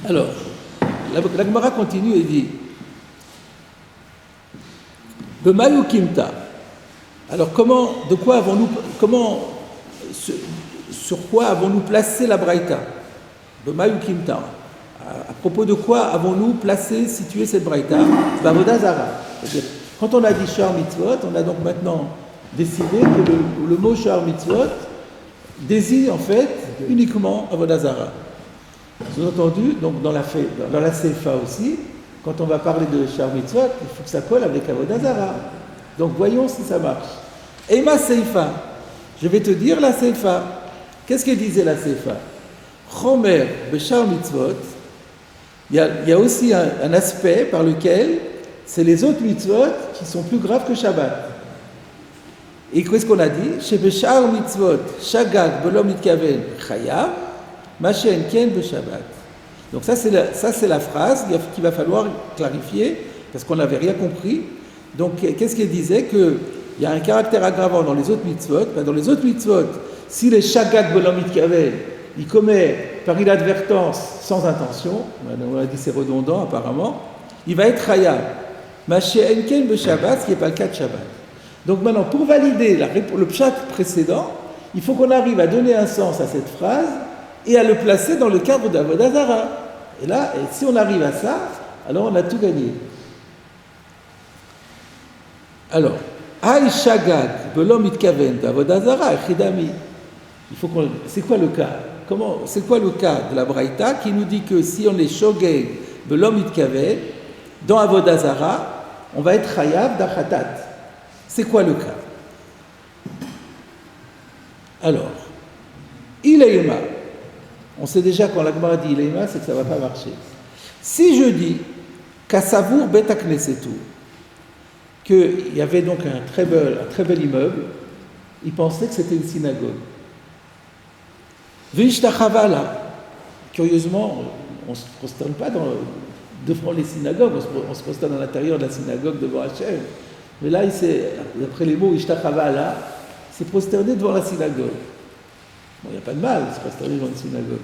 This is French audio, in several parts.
Alors, la Gemara continue et dit B'mayu kimta. Alors, sur quoi avons-nous placé la braïta? B'mayu kimta. À propos de quoi avons-nous situé cette braïta? B'avoda zara. C'est-à-dire, quand on a dit shar mitzvot, on a donc maintenant décidé que le mot shar mitzvot désigne en fait uniquement avoda zara. Sous-entendu, donc dans la Seifa aussi, quand on va parler de shar mitzvot, il faut que ça colle avec avoda zara. Donc voyons si ça marche. Et ma Seifa, je vais te dire la Seifa. Qu'est-ce que disait la Seifa? Chomer b'shar mitzvot. Il y a aussi un aspect par lequel c'est les autres mitzvot qui sont plus graves que Shabbat. Et qu'est-ce qu'on a dit? Chez b'shar mitzvot, shagag b'lo mitkaven chayav, machen ken b'shabbat. Donc ça c'est la phrase qu'il va falloir clarifier parce qu'on n'avait rien compris. Donc qu'est-ce qu'il disait? Qu'il y a un caractère aggravant dans les autres mitzvot. Dans les autres mitzvot, si les shagag b'lo mitkaven, il commet par inadvertance, sans intention, on a dit c'est redondant apparemment, il va être chayav. Machen ken b'shabbat, ce qui n'est pas le cas de Shabbat. Donc maintenant, pour valider le pshat précédent, il faut qu'on arrive à donner un sens à cette phrase et à le placer dans le cadre d'Avoda Zara. Et là, si on arrive à ça, alors on a tout gagné. Alors, Hay Shagag Belo Mitkaven d'Avoda Zara Chidami. C'est quoi le cas? C'est quoi le cas de la Braïta qui nous dit que si on est Shogeg Belo Mitkaven dans Avoda Zara, on va être Chayav d'Achatat? C'est quoi le cas? Alors, Ileima. On sait déjà quand la Gemara dit Ileima, c'est que ça ne va pas marcher. Si je dis Kassavour Bet Knessetu, qu'il y avait donc un très bel immeuble, il pensait que c'était une synagogue. Vishtachavala. Curieusement, on ne se prosterne pas devant les synagogues, on se prosterne à l'intérieur de la synagogue devant Hachem. Mais là, d'après les mots Ishtachavala, il s'est prosterné devant la synagogue. Bon, il n'y a pas de mal de se prosterner devant une synagogue.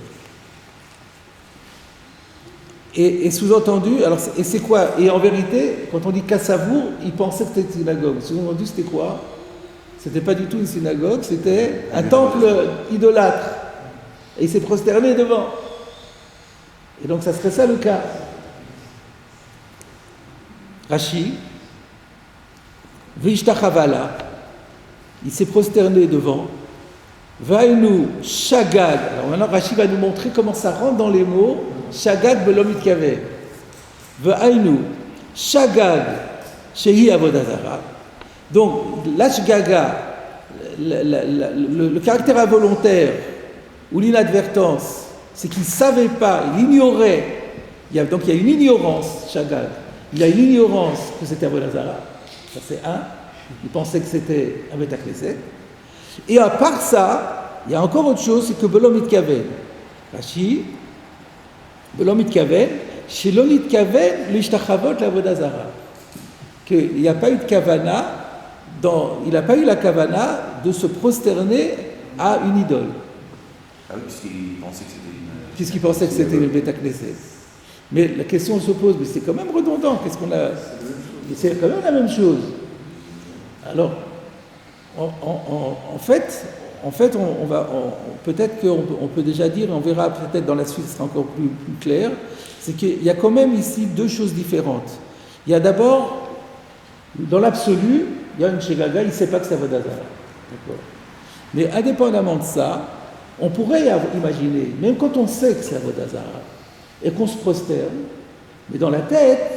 Et sous-entendu, alors, et c'est quoi? Et en vérité, quand on dit Kassavour, il pensait que c'était une synagogue. Sous-entendu, c'était quoi? C'était pas du tout une synagogue, c'était un temple idolâtre. Et il s'est prosterné devant. Et donc, ça serait ça le cas. Rashi, Vishtachavala, il s'est prosterné devant. Vainu Shagag. Alors maintenant, Rashi va nous montrer comment ça rentre dans les mots Shagag Belo Mitkaven. Vainu Shagag Shehi Avoda Zara. Donc, l'ashgaga, le caractère involontaire ou l'inadvertance, c'est qu'il ne savait pas, il ignorait. Donc, il y a une ignorance, Shagag. Il y a une ignorance que c'était Avoda Zara. Ça, c'est un. Il pensait que c'était un Bet HaKnesset. Et à part ça, il y a encore autre chose, c'est que Belo Mitkaven. Rashi, Belo Mitkaven, chez Lo Mitkaven, l'Ishtachavot, l'Avoda Zara. Qu'il n'y a pas eu de kavana, il n'a pas eu la kavana de se prosterner à une idole. Ah oui, puisqu'il pensait que c'était une... Puisqu'il pensait que c'était le Bet HaKnesset. Mais la question se pose, mais c'est quand même redondant. C'est quand même la même chose. Alors, en fait, peut-être qu'on peut déjà dire, et on verra peut-être dans la suite, ce sera encore plus clair, c'est qu'il y a quand même ici deux choses différentes. Il y a d'abord, dans l'absolu, il y a une Shegaga, il ne sait pas que c'est Avoda Zara. D'accord. Mais indépendamment de ça, on pourrait imaginer, même quand on sait que c'est Avoda Zara, et qu'on se prosterne, mais dans la tête,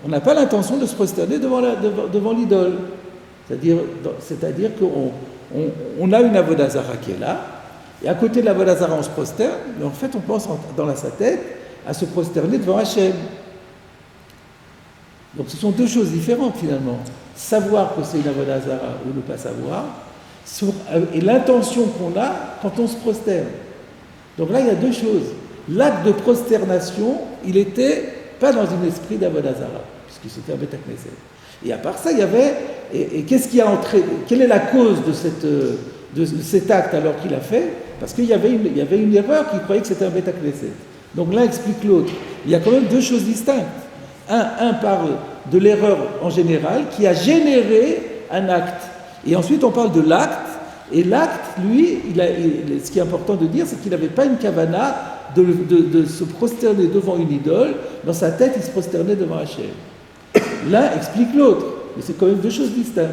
on n'a pas l'intention de se prosterner devant l'idole. C'est-à-dire qu'on a une Avoda Zara qui est là, et à côté de l'Avoda Zara, on se prosterne, mais en fait, on pense dans sa tête à se prosterner devant Hachem. Donc, ce sont deux choses différentes, finalement. Savoir que c'est une Avoda Zara ou ne pas savoir, et l'intention qu'on a quand on se prosterne. Donc là, il y a deux choses. L'acte de prosternation, il n'était pas dans un esprit d'Avoda Zara, puisque c'était un Bet HaKnesset. Et à part ça, il y avait... Et qu'est-ce qui a entré? Quelle est la cause de cet acte alors qu'il a fait? Parce qu'il y avait une erreur qui croyait que c'était un Bet HaKnesset. Donc l'un explique l'autre. Il y a quand même deux choses distinctes. Un parle de l'erreur en général qui a généré un acte. Et ensuite on parle de l'acte. Et l'acte, lui, ce qui est important de dire, c'est qu'il n'avait pas une kavana de se prosterner devant une idole. Dans sa tête, il se prosternait devant Hachem. L'un explique l'autre. Mais c'est quand même deux choses distinctes.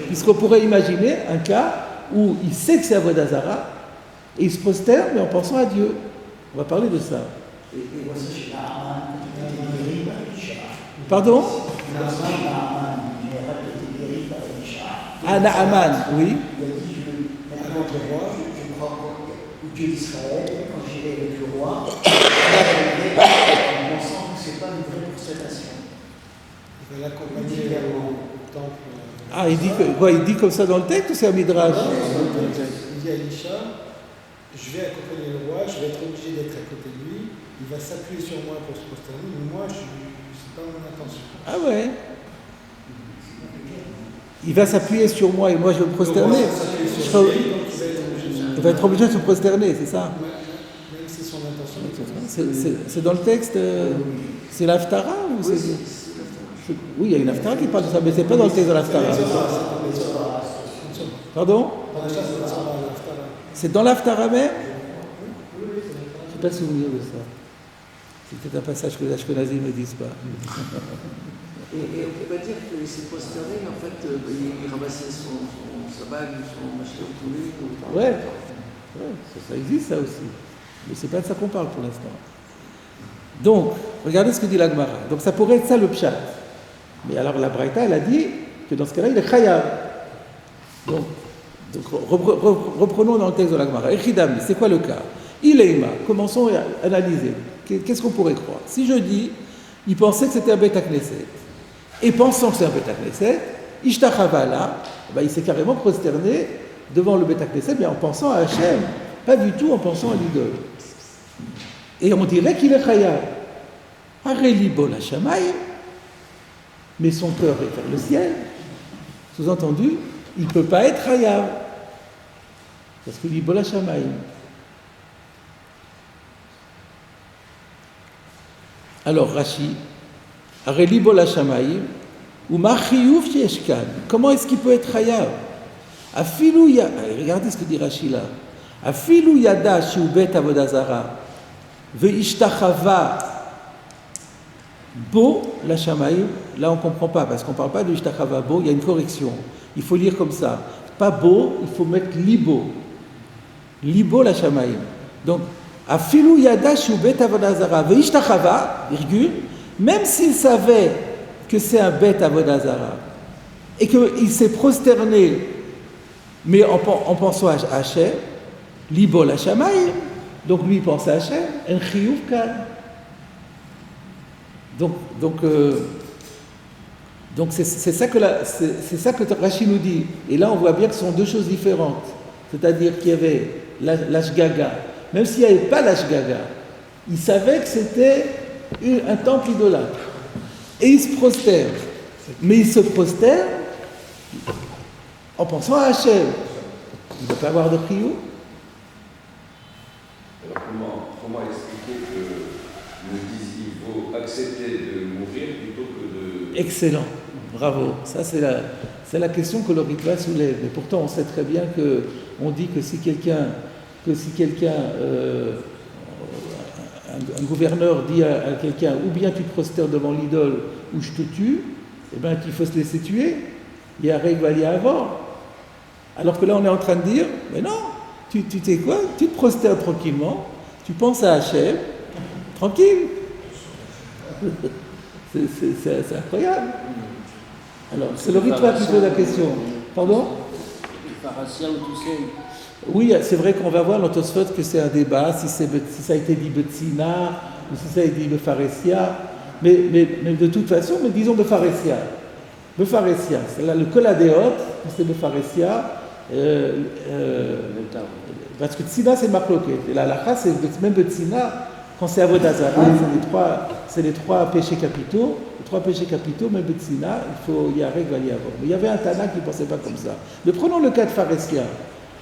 Puisqu'on pourrait imaginer un cas où il sait que c'est Avodah Zarah et il se prosterne, mais en pensant à Dieu. On va parler de ça. Pardon? Ah, Naaman, oui. Il a dit, avant le roi, je crois au Dieu d'Israël, quand j'irai avec le roi, en pensant que ce n'est pas une vraie prosternation. Il va l'accompagner au temple. Ah, il dit comme ça dans le texte ou c'est un midrash? Il dit à Elisha, je vais accompagner le roi, je vais être obligé d'être à côté de lui, il va s'appuyer sur moi pour se prosterner, mais moi, c'est pas mon intention. Ah ouais. Il va s'appuyer sur moi et moi je vais me prosterner. Il va être obligé de se prosterner, c'est ça? Même si son intention. C'est dans le texte, c'est l'Haftara ou c'est... Oui, il y a une Haftara qui parle de ça, mais c'est pas dans le texte de l'Haftara. Pardon? C'est dans l'Haftara même? Je n'ai pas souvenir de ça. C'est peut-être un passage que les Ashkenazim ne disent pas. Et on peut pas dire qu'il s'est prosterné, mais en fait, il ramassait sa bague, son machin au poulet. Ouais, ça existe ça aussi. Mais c'est pas de ça qu'on parle pour l'instant. Donc, regardez ce que dit l'Agmara. Donc ça pourrait être ça le pshat. Mais alors la Braïta, elle a dit que dans ce cas-là, il est chayav. Donc reprenons dans le texte de l'Agmara. Echidami, c'est quoi le cas? Ileima, commençons à analyser. Qu'est-ce qu'on pourrait croire? Si je dis, il pensait que c'était un Beth Knesset, et pensant que c'est un Beth Knesset, Ishtachavala, il s'est carrément prosterné devant le Beth Knesset, mais en pensant à Hachem, pas du tout en pensant à l'idole. Et on dirait qu'il est chayav. Hareli bol hashamayim, mais son cœur est vers le ciel. Sous-entendu, il ne peut pas être chayav, parce que libol hashamayim. Alors Rashi, Hareli bol hashamayim, ou machiyuf yeshkan. Comment est-ce qu'il peut être chayav? Afilou ya, regardez ce que dit Rashi là. Afilou yada shu bet avodah zara, ve'ishtachava bo la shamaïm. Là on ne comprend pas parce qu'on ne parle pas de ishtachava bo, il y a une correction. Il faut lire comme ça. Pas bo, il faut mettre libo. Libo la shamaïm. Donc, afilou yada shu bet avodah zara ve'ishtachava, virgule, même s'il savait que c'est un bet avodah zara et qu'il s'est prosterné, mais en pensant à Hachem, libo la shamaïm. Donc lui il pense à Hachem, un chiyuv kan. Donc c'est ça que Rashi nous dit. Et là on voit bien que ce sont deux choses différentes. C'est-à-dire qu'il y avait l'ashgaga. Même s'il n'y avait pas l'ashgaga, il savait que c'était un temple idolâtre. Et il se prosterne. Mais il se prosterne en pensant à Hachem. Il ne peut pas avoir de chiyuv. Alors comment expliquer que nous disent qu'il faut accepter de mourir plutôt que de... Excellent, bravo. Ça c'est la question que le Ritva soulève. Mais pourtant on sait très bien qu'on dit que si quelqu'un un gouverneur dit à quelqu'un ou bien tu te prosternes devant l'idole ou je te tue, eh bien qu'il faut se laisser tuer. Il y a règle à avoir. Alors que là on est en train de dire, mais non, tu sais quoi, tu te prosternes tranquillement, tu penses à Hachem, tranquille. C'est incroyable. Alors, c'est le rituel qui pose la question. Pardon? Pharassia ou tout ça. Oui, c'est vrai qu'on va voir dans Tosfot que c'est un débat, si ça a été dit Betsina ou si ça a été dit Befaressia. Mais de toute façon, mais disons Befaressia. Befaressia, c'est là le Koladéot, c'est Befaressia. Parce que Tsina c'est Marloquet. Et la halakha c'est même Betsina, quand c'est Avodah Zarah, c'est les trois péchés capitaux. Les trois péchés capitaux, même Betsina, il y a règle à y avoir. Mais il y avait un Tana qui ne pensait pas comme ça. Mais prenons le cas de Pharessia.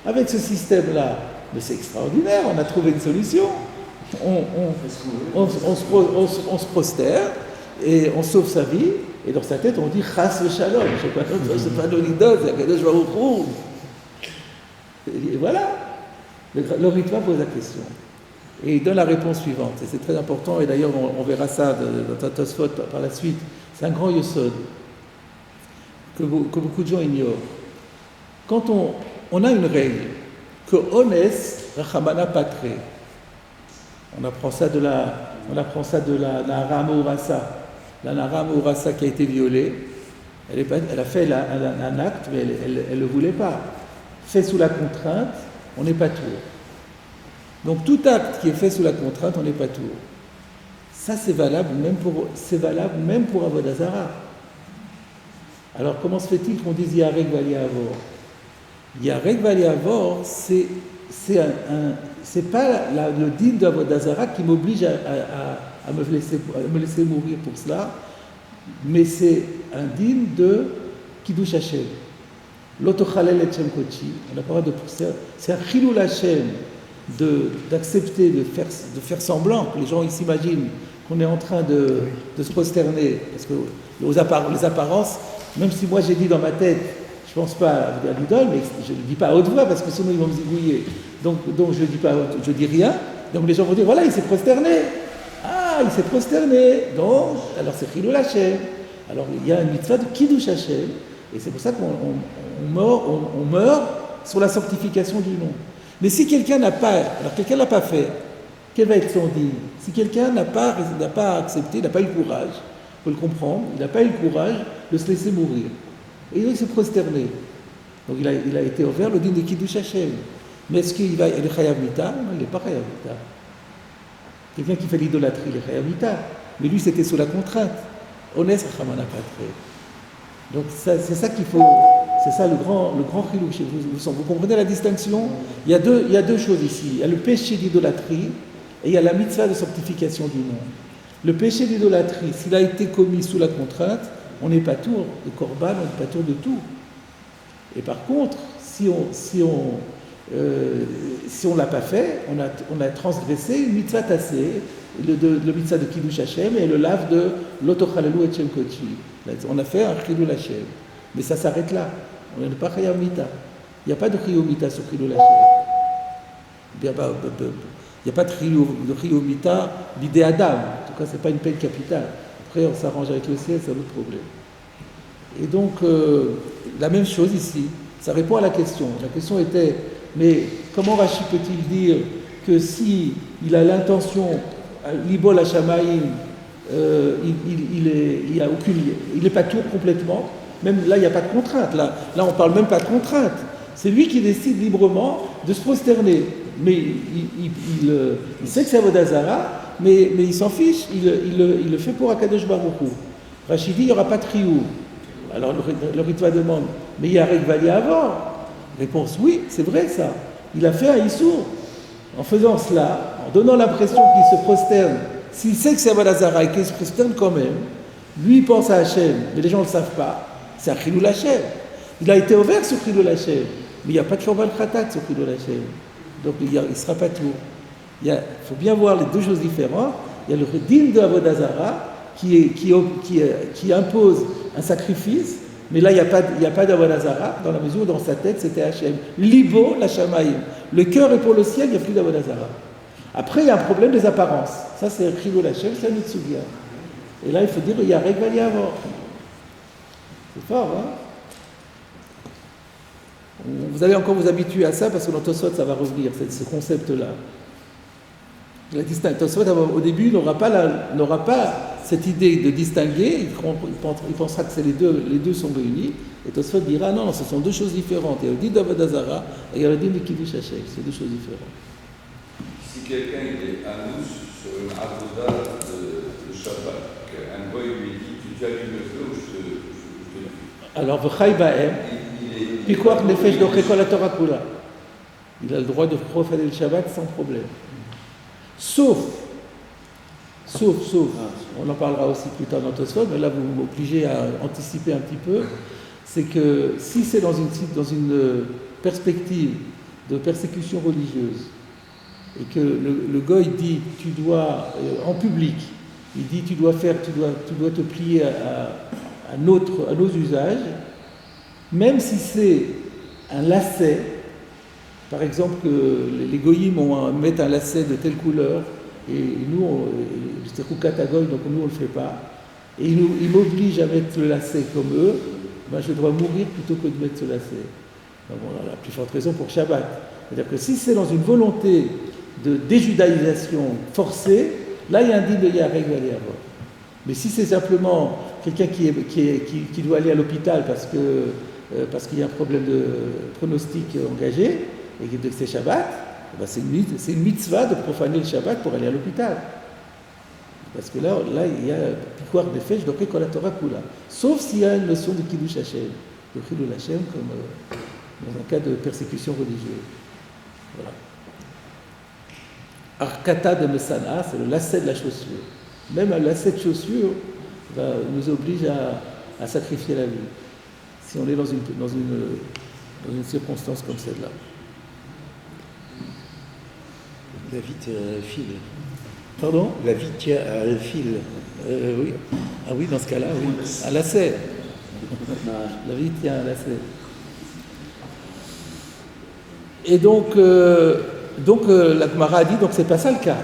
Avec ce système-là, mais c'est extraordinaire, on a trouvé une solution. on se prosterne et on sauve sa vie, et dans sa tête on dit Chas v'shalom, je sais pas l'olidot, c'est Akadosh Baruch Hu. Et voilà, le Ritva pose la question. Et il donne la réponse suivante, et c'est très important, et d'ailleurs on verra ça dans Tosfot par la suite. C'est un grand yesod que beaucoup de gens ignorent. Quand on a une règle, que Ones Rachamana Patre, on apprend ça de la Nahara Mourassa. La Nahara Mourassa qui a été violée, elle a fait un acte, mais elle ne le voulait pas. Fait sous la contrainte, on n'est pas tour. Donc tout acte qui est fait sous la contrainte, on n'est pas tour. Ça c'est valable même pour Avodah Zara. Alors comment se fait-il qu'on dise Yarek Valiavor? Yarek Valiavor, c'est pas le din d'Avodah Zara qui m'oblige à me laisser mourir pour cela, mais c'est un din de Kiddush Hashem. L'otochalel et Shem Kochi, on n'a pas le droit de pousser. C'est un chilul Hashem d'accepter, de faire semblant que les gens ils s'imaginent qu'on est en train de se prosterner, parce que les apparences, même si moi j'ai dit dans ma tête, je pense pas à l'idole, mais je ne le dis pas à haute voix parce que sinon ils vont me zigouiller. Donc je dis rien. Donc les gens vont dire voilà, il s'est prosterné. Ah, il s'est prosterné. Donc, alors c'est Chilul Hashem. Alors il y a une mitzvah de Kiddush Hashem, et c'est pour ça qu'on meurt sur la sanctification du nom. Mais si quelqu'un n'a pas fait, quel va être son dîme? Si quelqu'un n'a pas accepté, n'a pas eu le courage, il faut le comprendre, il n'a pas eu le courage de se laisser mourir. Et il s'est prosterné. Donc il a été offert le dîme de Kiddush Hashem. Mais est-ce qu'il va être Chayav Mita? Non, il n'est pas Chayav Mita. Quelqu'un qui fait l'idolâtrie, il est Chayav Mita. Mais lui, c'était sous la contrainte. Ones Rachamana Patre. Donc c'est ça qu'il faut, c'est ça le grand chilou chez vous. Vous comprenez la distinction? Il y a deux choses ici. Il y a le péché d'idolâtrie et il y a la mitzvah de sanctification du nom. Le péché d'idolâtrie, s'il a été commis sous la contrainte, on n'est pas tour de korban, on n'est pas tour de tout. Et par contre, si on l'a pas fait, on a transgressé une mitzvah tassée, le mitzvah de Kiddush Hashem et le lave de l'otochalelu et Shem Kochi. On a fait un Chilul Hashem. Mais ça s'arrête là. On n'est pas Chayav Mita. Il n'y a pas de Chilul Mita sur Chilul Hashem. Il n'y a pas de Chilul Mita bidé Adam. En tout cas, ce n'est pas une peine capitale. Après, on s'arrange avec le ciel, c'est un autre problème. Et donc, la même chose ici. Ça répond à la question. La question était, mais comment Rashi peut-il dire que si il a l'intention, l'ibol Hashamaïm, il n'est pas tour complètement. Même là, il n'y a pas de contrainte. Là, on ne parle même pas de contrainte. C'est lui qui décide librement de se prosterner. Mais il sait que c'est Avodah Zara, mais il s'en fiche. Il le fait pour Akadosh Baruch Hu. Rashi dit, il n'y aura pas de trioux. Alors le Ritva demande, mais il y a Rekvali avant. Réponse, oui, c'est vrai ça. Il a fait un Issour. En faisant cela, en donnant l'impression qu'il se prosterne, s'il sait que c'est Avodah Zara et qu'il se prosterne quand même, lui il pense à Hachem, mais les gens ne le savent pas, c'est un Chilul Hashem. Il a été ouvert sur Chilul Hashem, mais il n'y a pas de Korban Khatat sur Chilul Hashem. Donc il ne sera pas tout. Il faut bien voir les deux choses différentes. Il y a le din de Avodah Zara qui impose un sacrifice, mais là il n'y a pas d'Avodah Zara, dans la mesure où dans sa tête c'était Hachem. Libo la Shamaïm. Le cœur est pour le ciel, il n'y a plus d'Avodah Zara. Après il y a un problème des apparences. Ça c'est Chilul Hashem, c'est un Mitsugia. Et là il faut dire il y a Rekvali avant. C'est fort, hein? Vous allez encore vous habituer à ça parce que dans Tosfot ça va revenir, ce concept-là. Tosfot au début n'aura pas cette idée de distinguer, il pensera que les deux sont réunis, et Tosfot dira non, ce sont deux choses différentes. Il y a le din d'Avodah Zara et il y a le din de Kiddush Hashem, c'est deux choses différentes. Si quelqu'un est à nous sur une avoda de Shabbat, qu'un boy lui dit tu allumes le feu ou je te alors, V'chai ba'em, Pikuach nefesh dochekol haTorah kula. Il a le droit de profaner le Shabbat sans problème. Sauf, on en parlera aussi plus tard dans Tosfot, mais là vous m'obligez à anticiper un petit peu, c'est que si c'est dans une perspective de persécution religieuse, et que le goy dit tu dois, en public, il dit tu dois te plier à nos usages, même si c'est un lacet, par exemple que les goyim mettent un lacet de telle couleur, et nous, c'est Koukatagoy, donc nous on ne le fait pas, et ils m'obligent à mettre le lacet comme eux, ben je dois mourir plutôt que de mettre ce lacet. Donc on a la plus forte raison pour Shabbat. C'est-à-dire que si c'est dans une volonté de déjudaïsation forcée, là il y a un dit de Yareg aller avoir. Mais si c'est simplement quelqu'un qui doit aller à l'hôpital parce qu'il y a un problème de pronostic engagé et que c'est Shabbat, ben c'est une mitzvah de profaner le Shabbat pour aller à l'hôpital. Parce que là il y a piquoir des fèches de Kol Torah Kula. Sauf s'il y a une notion de Kiddush Hashem, de Chilul Hashem, comme dans un cas de persécution religieuse. Voilà. Arkata de Mesana, c'est le lacet de la chaussure. Même un lacet de chaussure nous oblige à sacrifier la vie, si on est dans une circonstance comme celle-là. La vie tient à un fil. Pardon ? La vie tient à un fil. Oui. Ah oui, dans ce cas-là, oui. Un lacet. La vie tient à un lacet. Et donc la Gemara a dit, donc c'est pas ça le cas.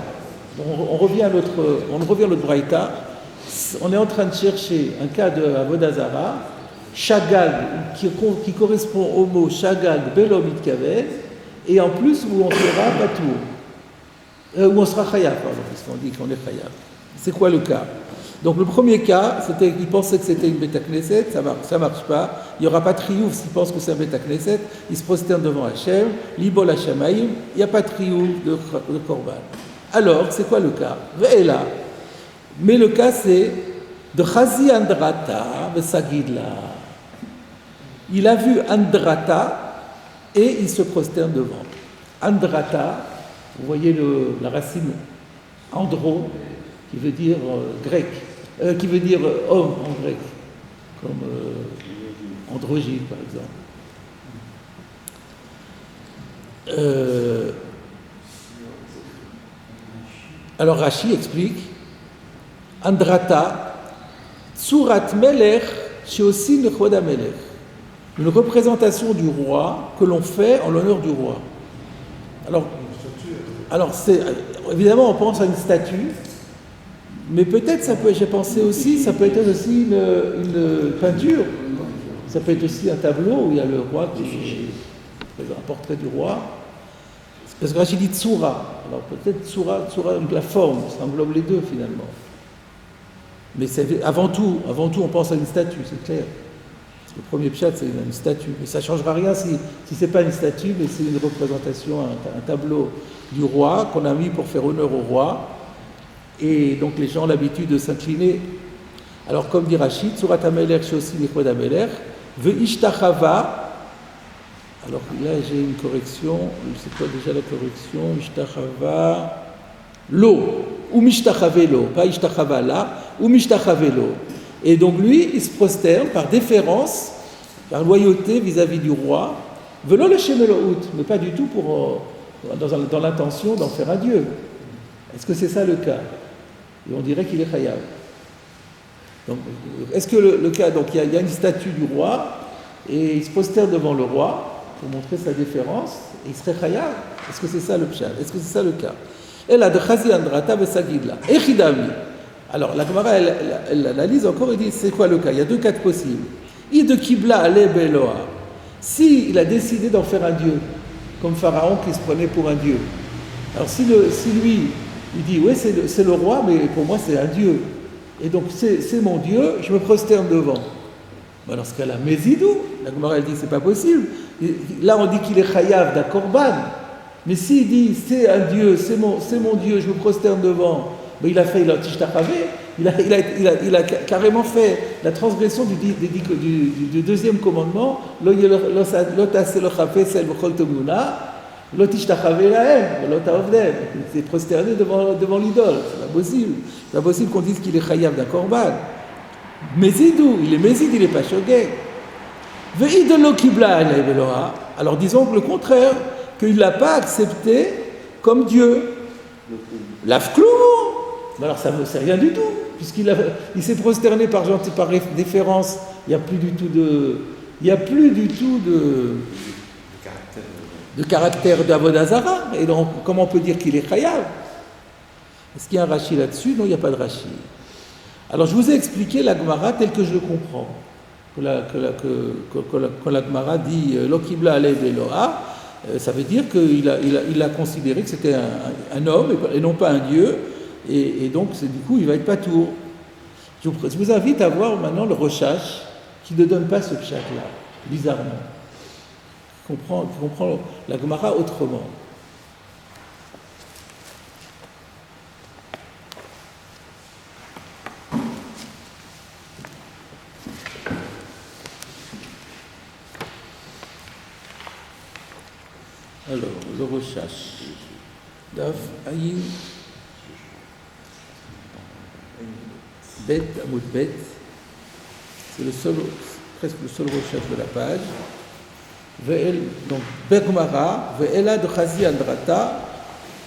On revient à notre Braïta. On est en train de chercher un cas de Avodah Zara, Shagag, qui correspond au mot Shagag Belo Mitkaveh, et en plus où on sera Patour. Où on sera Chayav, pardon, puisqu'on dit qu'on est Chayav. C'est quoi le cas ? Donc le premier cas, c'était qu'ils pensaient que c'était une Beta Knesset, ça marche pas. Il n'y aura pas de triouf s'ils pensent que c'est un Beta Knesset. Ils se prosternent devant Hachem, Libol Hashamaïm, il n'y a pas de triouf de Korban. Alors, c'est quoi le cas ? Ve'ela. Mais le cas, c'est de Chazi Andrata, Vesagidla. Il a vu Andrata et il se prosterne devant. Andrata, vous voyez la racine andro, qui veut dire grec, qui veut dire homme en grec, comme androgyne par exemple. Alors Rashi explique Andrata, Tsurat Melech, chez aussi Nechoda Melech, une représentation du roi que l'on fait en l'honneur du roi. Alors c'est, évidemment, on pense à une statue, mais peut-être j'ai pensé aussi, ça peut être aussi une peinture, ça peut être aussi un tableau où il y a le roi un portrait du roi. Parce que Rachid dit Tsura, alors peut-être Tsura la forme, ça englobe les deux finalement. Mais avant tout, on pense à une statue, c'est clair. Parce que le premier pshat, c'est une statue. Mais ça ne changera rien si ce n'est pas une statue, mais c'est une représentation, un tableau du roi qu'on a mis pour faire honneur au roi. Et donc les gens ont l'habitude de s'incliner. Alors comme dit Rachid, Tsurat HaMelech Sheosim Nechod HaMelech, Ve'ishtachava. Alors là j'ai une correction, c'est quoi déjà la correction ? Ishtachava lo, ou mishtachavelo, pas ishtachavela, ou mishtachavelo. Et donc lui, il se prosterne par déférence, par loyauté vis-à-vis du roi, velo le shemelout, mais pas du tout dans l'intention d'en faire un dieu. Est-ce que c'est ça le cas ? Et on dirait qu'il est chayav. Donc, est-ce que le cas, donc il y a une statue du roi, et il se prosterne devant le roi, pour montrer sa déférence, et il serait chayav. Est-ce que c'est ça le pshal ? Est-ce que c'est ça le cas ? Elle a de chazi andrata vesagidla. Echidami. Alors la Gemara, elle analyse encore et dit c'est quoi le cas ? Il y a deux cas possibles. I de kibla ale beloa. Si il a décidé d'en faire un dieu, comme Pharaon qui se prenait pour un dieu. Alors si lui, il dit oui c'est le roi, mais pour moi c'est un dieu. Et donc c'est mon dieu, je me prosterne devant. Ben dans ce cas-là, Mézidou, la Gemara elle dit c'est pas possible. Là on dit qu'il est chayav d'un korban. Mais s'il dit c'est un dieu, c'est mon dieu, je me prosterne devant, ben il a fait il a carrément fait la transgression du deuxième commandement, il s'est prosterné devant l'idole. C'est pas possible qu'on dise qu'il est chayav d'un korban. Mézidou, il est mézid, il est pas shogeg. Alors disons que le contraire, qu'il n'a pas accepté comme Dieu. L'Afklou, alors ça ne sait rien du tout, puisqu'il s'est prosterné par déférence, il n'y a plus du tout de caractère d'Avodazara, et donc comment on peut dire qu'il est Chayav? Est-ce qu'il y a un Rashi là-dessus? Non, il n'y a pas de Rashi. Alors je vous ai expliqué la Gemara tel que je le comprends. Quand la Gemara dit Lokibla Alev Eloha, ça veut dire qu'il a considéré que c'était un homme et non pas un dieu, et donc du coup il va être patour. Je vous invite à voir maintenant le Rochash qui ne donne pas ce pshat-là, bizarrement. Qui comprend la Gemara autrement. Alors, le Rochash. Daf Ayin Bet Amoud Bet. C'est presque le seul Rochash de la page. Donc, Begmara, Ve'ela de Chazi Andrata,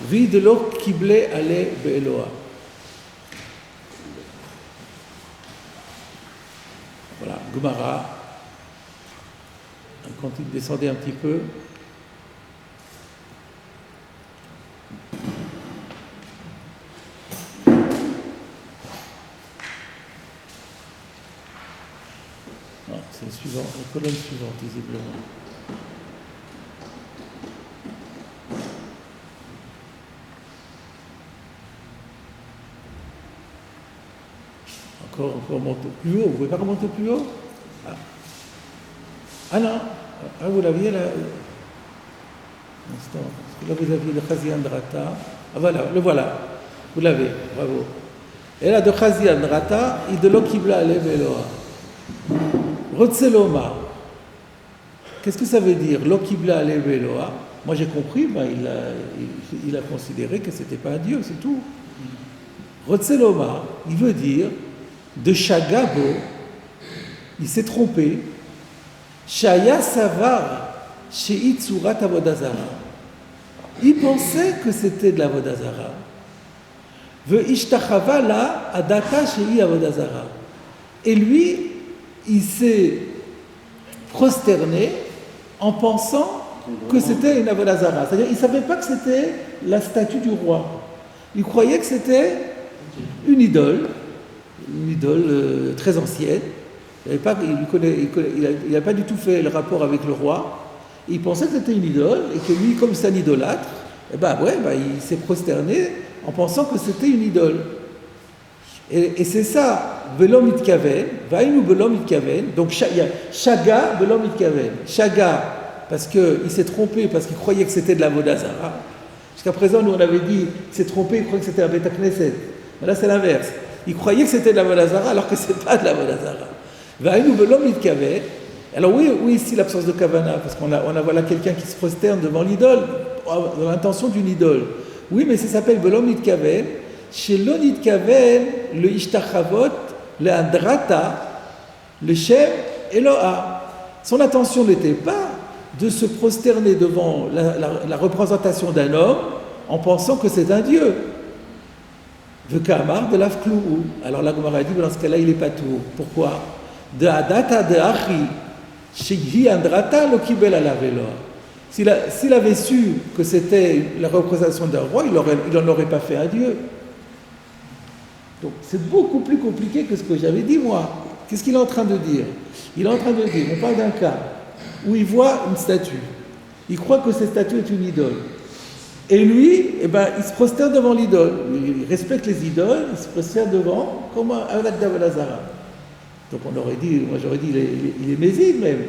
Vide lo Kible Ale Be'eloa. Voilà, Gemara. Quand il descendait un petit peu. C'est la colonne suivante, visiblement. Encore monter plus haut. Vous ne pouvez pas remonter plus haut? Ah non. Ah, vous l'aviez là. Un instant. Parce que là, vous aviez le Chazi Andrata. Ah voilà, le voilà. Vous l'avez. Bravo. Et là, de Chazi Andrata, Idelo Kibla Alev Eloha. Rotzeloma. Qu'est-ce que ça veut dire? Lokibla Alev Eloha. Moi j'ai compris, il a considéré que ce n'était pas un dieu, c'est tout. Rotzeloma, il veut dire de Shagabo, il s'est trompé. Shaya Savar Sheitsurat Avodazara. Il pensait que c'était de l'Avodazara. Ve Ishtachava la Adata Shei Avodazara. Et lui, il s'est prosterné en pensant que c'était une Avodazara. C'est-à-dire, il ne savait pas que c'était la statue du roi. Il croyait que c'était une idole très ancienne. Il n'avait pas du tout fait le rapport avec le roi. Il pensait que c'était une idole et que lui, comme c'est un idolâtre, il s'est prosterné en pensant que c'était une idole. Et c'est ça, Velom Itkaven, Vainu Velom Itkaven, donc Shaga Velom Itkaven. Shaga, parce qu'il s'est trompé, parce qu'il croyait que c'était de la Vodazara. Jusqu'à présent, nous on avait dit qu'il s'est trompé, il croyait que c'était un Beta Knesset. Mais là, c'est l'inverse. Il croyait que c'était de la Vodazara, alors que ce n'est pas de la Vodazara. Vainu Velom Itkaven. Alors oui, ici l'absence de Kavana, parce qu'on a voilà quelqu'un qui se prosterne devant l'idole, dans l'intention d'une idole. Oui, mais ça s'appelle Velom Itkaven. Chez l'Onit Kaven, le Ishtachavot, le Andrata, le Shem Eloha. Son intention n'était pas de se prosterner devant la représentation d'un homme en pensant que c'est un dieu. Le Kamar de l'Afklou. Alors la Gemara dit, dans ce cas-là, il n'est pas tout. Pourquoi? De Adata de Achi, Shehi Andrata, le Kibel Alaveloa. S'il avait su que c'était la représentation d'un roi, il n'en aurait pas fait un dieu. Donc c'est beaucoup plus compliqué que ce que j'avais dit moi. Qu'est-ce qu'il est en train de dire? Il est en train de dire, on parle d'un cas où il voit une statue. Il croit que cette statue est une idole. Et lui, il se prosterne devant l'idole. Il respecte les idoles, il se prosterne devant, comme un Akda Velazara. Donc on aurait dit, moi j'aurais dit, il est méside même.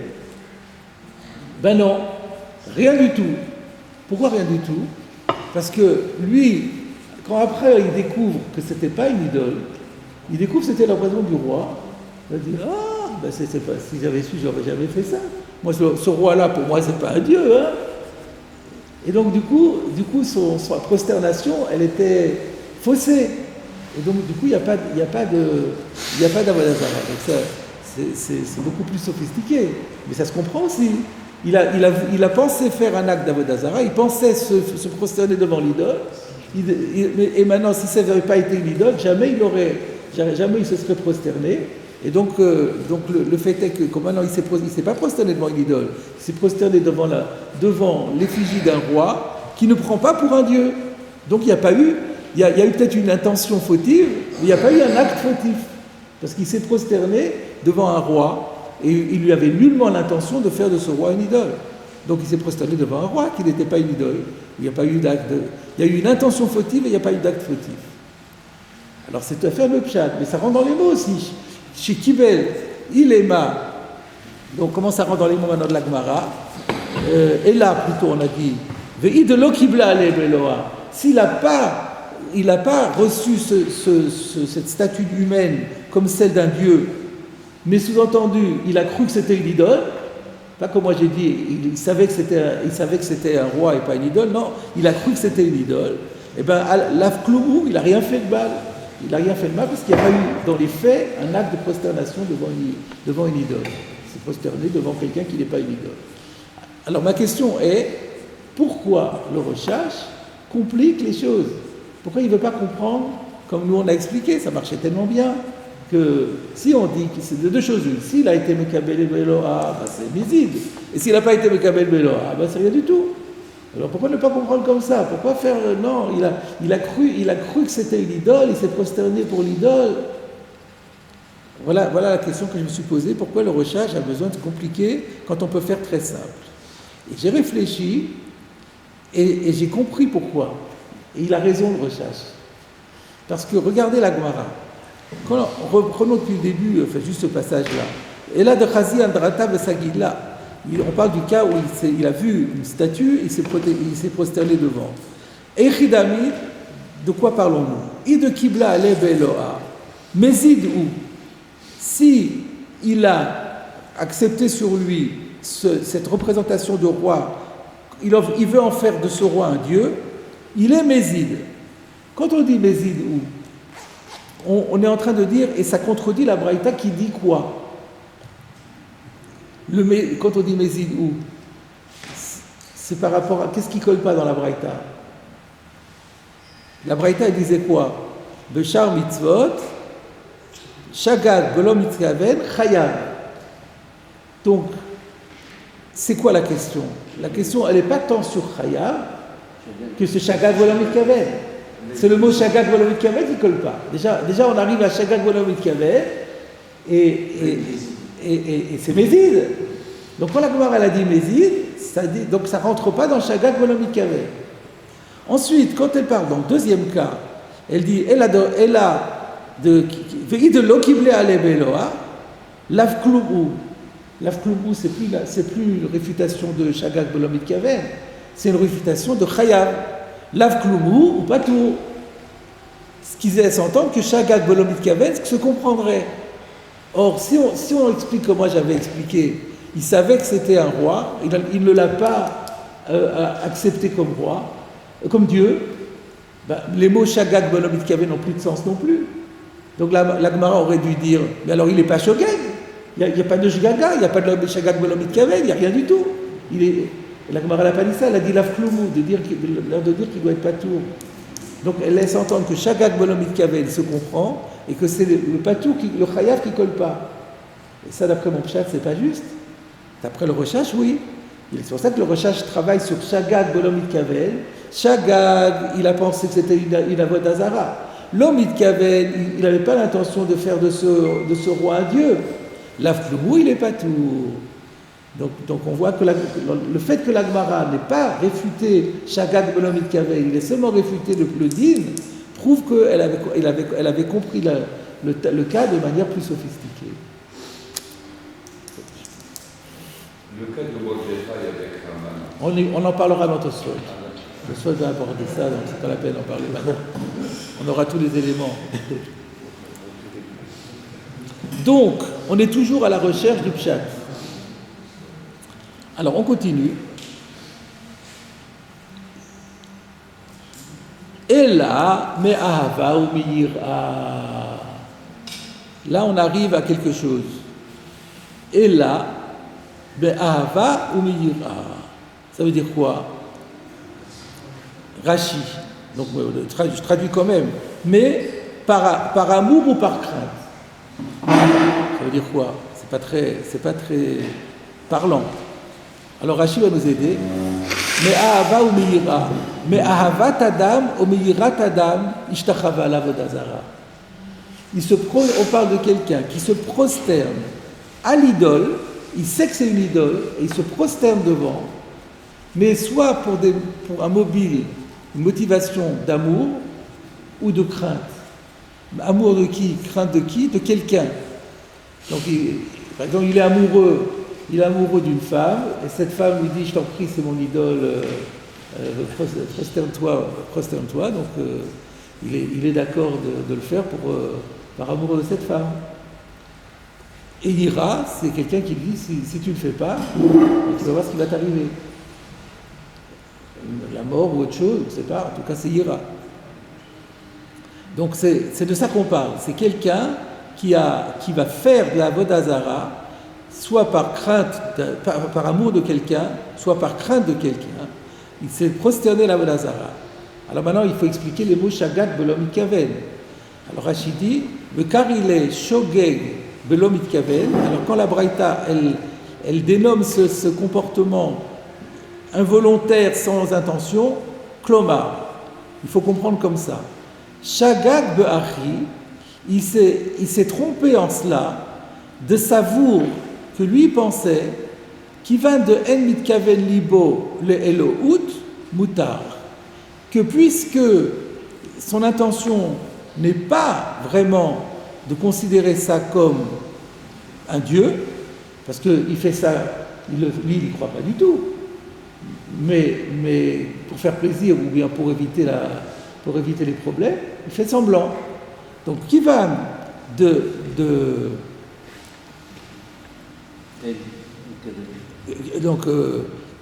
Ben non, rien du tout. Pourquoi rien du tout? Parce que lui, quand après il découvre que c'était pas une idole, il découvre que c'était la représentation du roi, il va dire, c'est pas, si j'avais su, j'aurais jamais fait ça. Moi, ce roi-là, pour moi, c'est pas un dieu, hein. Et donc, du coup sa prosternation, elle était faussée. Et donc, du coup, il n'y a pas d'Avodazara. Donc ça, c'est beaucoup plus sophistiqué. Mais ça se comprend aussi. il a pensé faire un acte d'Avodah Zarah, il pensait se prosterner devant l'idole, et maintenant, si ça n'avait pas été une idole, jamais il se serait prosterné. Et donc le fait est que maintenant il ne s'est pas prosterné devant une idole, il s'est prosterné devant l'effigie d'un roi qui ne prend pas pour un dieu. Donc il y a eu peut-être une intention fautive, mais il n'y a pas eu un acte fautif. Parce qu'il s'est prosterné devant un roi, et il lui avait nullement l'intention de faire de ce roi une idole. Donc il s'est prosterné devant un roi qui n'était pas une idole. Il n'y a pas eu d'acte il y a eu une intention fautive et il n'y a pas eu d'acte fautif. Alors c'est tout à fait le pshat, mais ça rentre dans les mots aussi. Chez Kibel, Ilema, donc comment ça rentre dans les mots maintenant de la Gemara, et là plutôt on a dit, Ve'idelo Kibla ale Beloa, s'il n'a pas reçu cette statue humaine comme celle d'un dieu, mais sous-entendu, il a cru que c'était une idole, pas comme moi j'ai dit, il savait que c'était un roi et pas une idole, non, il a cru que c'était une idole, et bien, l'Avkloumou, il n'a rien fait de mal. Il n'a rien fait de mal parce qu'il n'y a pas eu, dans les faits, un acte de prosternation devant une idole. Il s'est prosterné devant quelqu'un qui n'est pas une idole. Alors ma question est, pourquoi le Rochash complique les choses? Pourquoi il ne veut pas comprendre, comme nous on a expliqué, ça marchait tellement bien, que si on dit que c'est de deux choses une, s'il a été Mekabel Beloa, c'est Mizid, et s'il n'a pas été Mekabel Beloa, c'est rien du tout. Alors pourquoi ne pas comprendre comme ça? Pourquoi faire... Non, il a cru que c'était une idole, il s'est prosterné pour l'idole. Voilà la question que je me suis posée. Pourquoi le Rochash a besoin de compliquer quand on peut faire très simple? Et j'ai réfléchi et j'ai compris pourquoi. Et il a raison, le Rochash. Parce que regardez la Gemara. Reprenons depuis le début, juste ce passage-là. Et là, de Chazi Andrata Besagidla. On parle du cas où il a vu une statue, il s'est prosterné devant. Echidami, de quoi parlons-nous? Id Kibla ale Beloa. Mézid ou si il a accepté sur lui cette représentation de roi, il veut en faire de ce roi un dieu, il est Mézid. Quand on dit Mézid ou, on est en train de dire, et ça contredit la Braïta qui dit quoi? Quand on dit Mézid ou, c'est par rapport à... Qu'est-ce qui ne colle pas dans la Braïta? La Braïta, elle disait quoi? Bechar mitzvot, shagad belom mitkaven, chayav. Donc, c'est quoi la question? La question, elle n'est pas tant sur chayav que ce shagad belom mitkaven. C'est le mot shagad belom mitkaven qui ne colle pas. Déjà, on arrive à shagad belom mitkaven et c'est Mézid. Donc quand la Gemara a dit Mézid, donc ça ne rentre pas dans Shagad Belom Mitkaven. Ensuite, quand elle parle dans le deuxième cas, elle dit de l'Okible ale Beloa, l'Avkloumou. L'Avkloumou, c'est plus une réfutation de Shagad Belom Mitkaven, c'est une réfutation de Chayav. L'Avkloumou ou Patou. Ce qui laisse entendre que Shagad Belom Mitkaven se comprendrait. Or, si on explique comme moi j'avais expliqué, il savait que c'était un roi, il ne l'a pas accepté comme roi, comme Dieu, les mots Shagag, Belom Mitkaven n'ont plus de sens non plus. Donc la Gemara aurait dû dire, mais alors il n'est pas Shogeg, il n'y a pas de Shgaga, il n'y a pas de Shagag, Belom Mitkaven, il n'y a rien du tout. La Gemara n'a pas dit ça, elle a dit l'Afkloumou, de dire qu'il doit être patour. Donc elle laisse entendre que Shagag, Belom Mitkaven se comprend, et que c'est le patou, le chayav qui ne colle pas. Et ça, d'après mon pshat, c'est pas juste. D'après le Rochash, oui. C'est pour ça que le Rochash travaille sur Shagag Belom Mitkaven. Shagag, il a pensé que c'était une avodah zara. L'homme Mitkaven, il n'avait pas l'intention de faire de ce roi un dieu. L'Afkloumou, il est patou. Donc on voit que le fait que la Gemara n'ait pas réfuté Shagag Belom Mitkaven, il a seulement réfuté le din, prouve qu'elle avait compris le cas de manière plus sophistiquée. Le cas de Mordechai avec Haman. On en parlera dans Tosfot. Tosfot va aborder ça, donc c'est pas la peine d'en parler maintenant. On aura tous les éléments. Donc, on est toujours à la recherche du pshat. Alors, on continue. Et là, mais ahava ou là, on arrive à quelque chose. Et là, Be'ahava ou me'yira. Ça veut dire quoi? Rashi. Donc je traduis quand même. Mais par amour ou par crainte. Ça veut dire quoi? C'est pas très parlant. Alors Rashi va nous aider. Me'ahava ou me'yira. Me'ahavat adam ou me'irat adam ishtachava l'avodah zara. On parle de quelqu'un qui se prosterne à l'idole, il sait que c'est une idole, et il se prosterne devant, mais soit pour un mobile, une motivation d'amour ou de crainte. Amour de qui? Crainte de qui? De quelqu'un. Donc, par exemple, il est amoureux d'une femme, et cette femme lui dit, je t'en prie, c'est mon idole, prosterne-toi. Donc, il est d'accord de le faire par amour de cette femme. Et l'ira, c'est quelqu'un qui dit, si tu ne le fais pas, tu vas voir ce qui va t'arriver. La mort ou autre chose, je ne sais pas, en tout cas c'est ira. Donc c'est de ça qu'on parle. C'est quelqu'un qui va faire de la avodah zara, soit par crainte, par amour de quelqu'un, soit par crainte de quelqu'un. Il s'est prosterné à la avodah zara. Alors maintenant, il faut expliquer les mots shagat belom mitkaven. Alors Rashi dit, le car il est shogeg belom mitkaven. Alors quand la braïta, elle dénomme ce comportement involontaire sans intention, klomar. Il faut comprendre comme ça. Shagag be'achi, il s'est trompé en cela, de savour que lui pensait, qui vint de en mitkaven libo le elohout mutar, que puisque son intention n'est pas vraiment de considérer ça comme un Dieu, parce qu'il fait ça, lui il n'y croit pas du tout, mais pour faire plaisir ou bien pour éviter les problèmes, il fait semblant. Donc qui va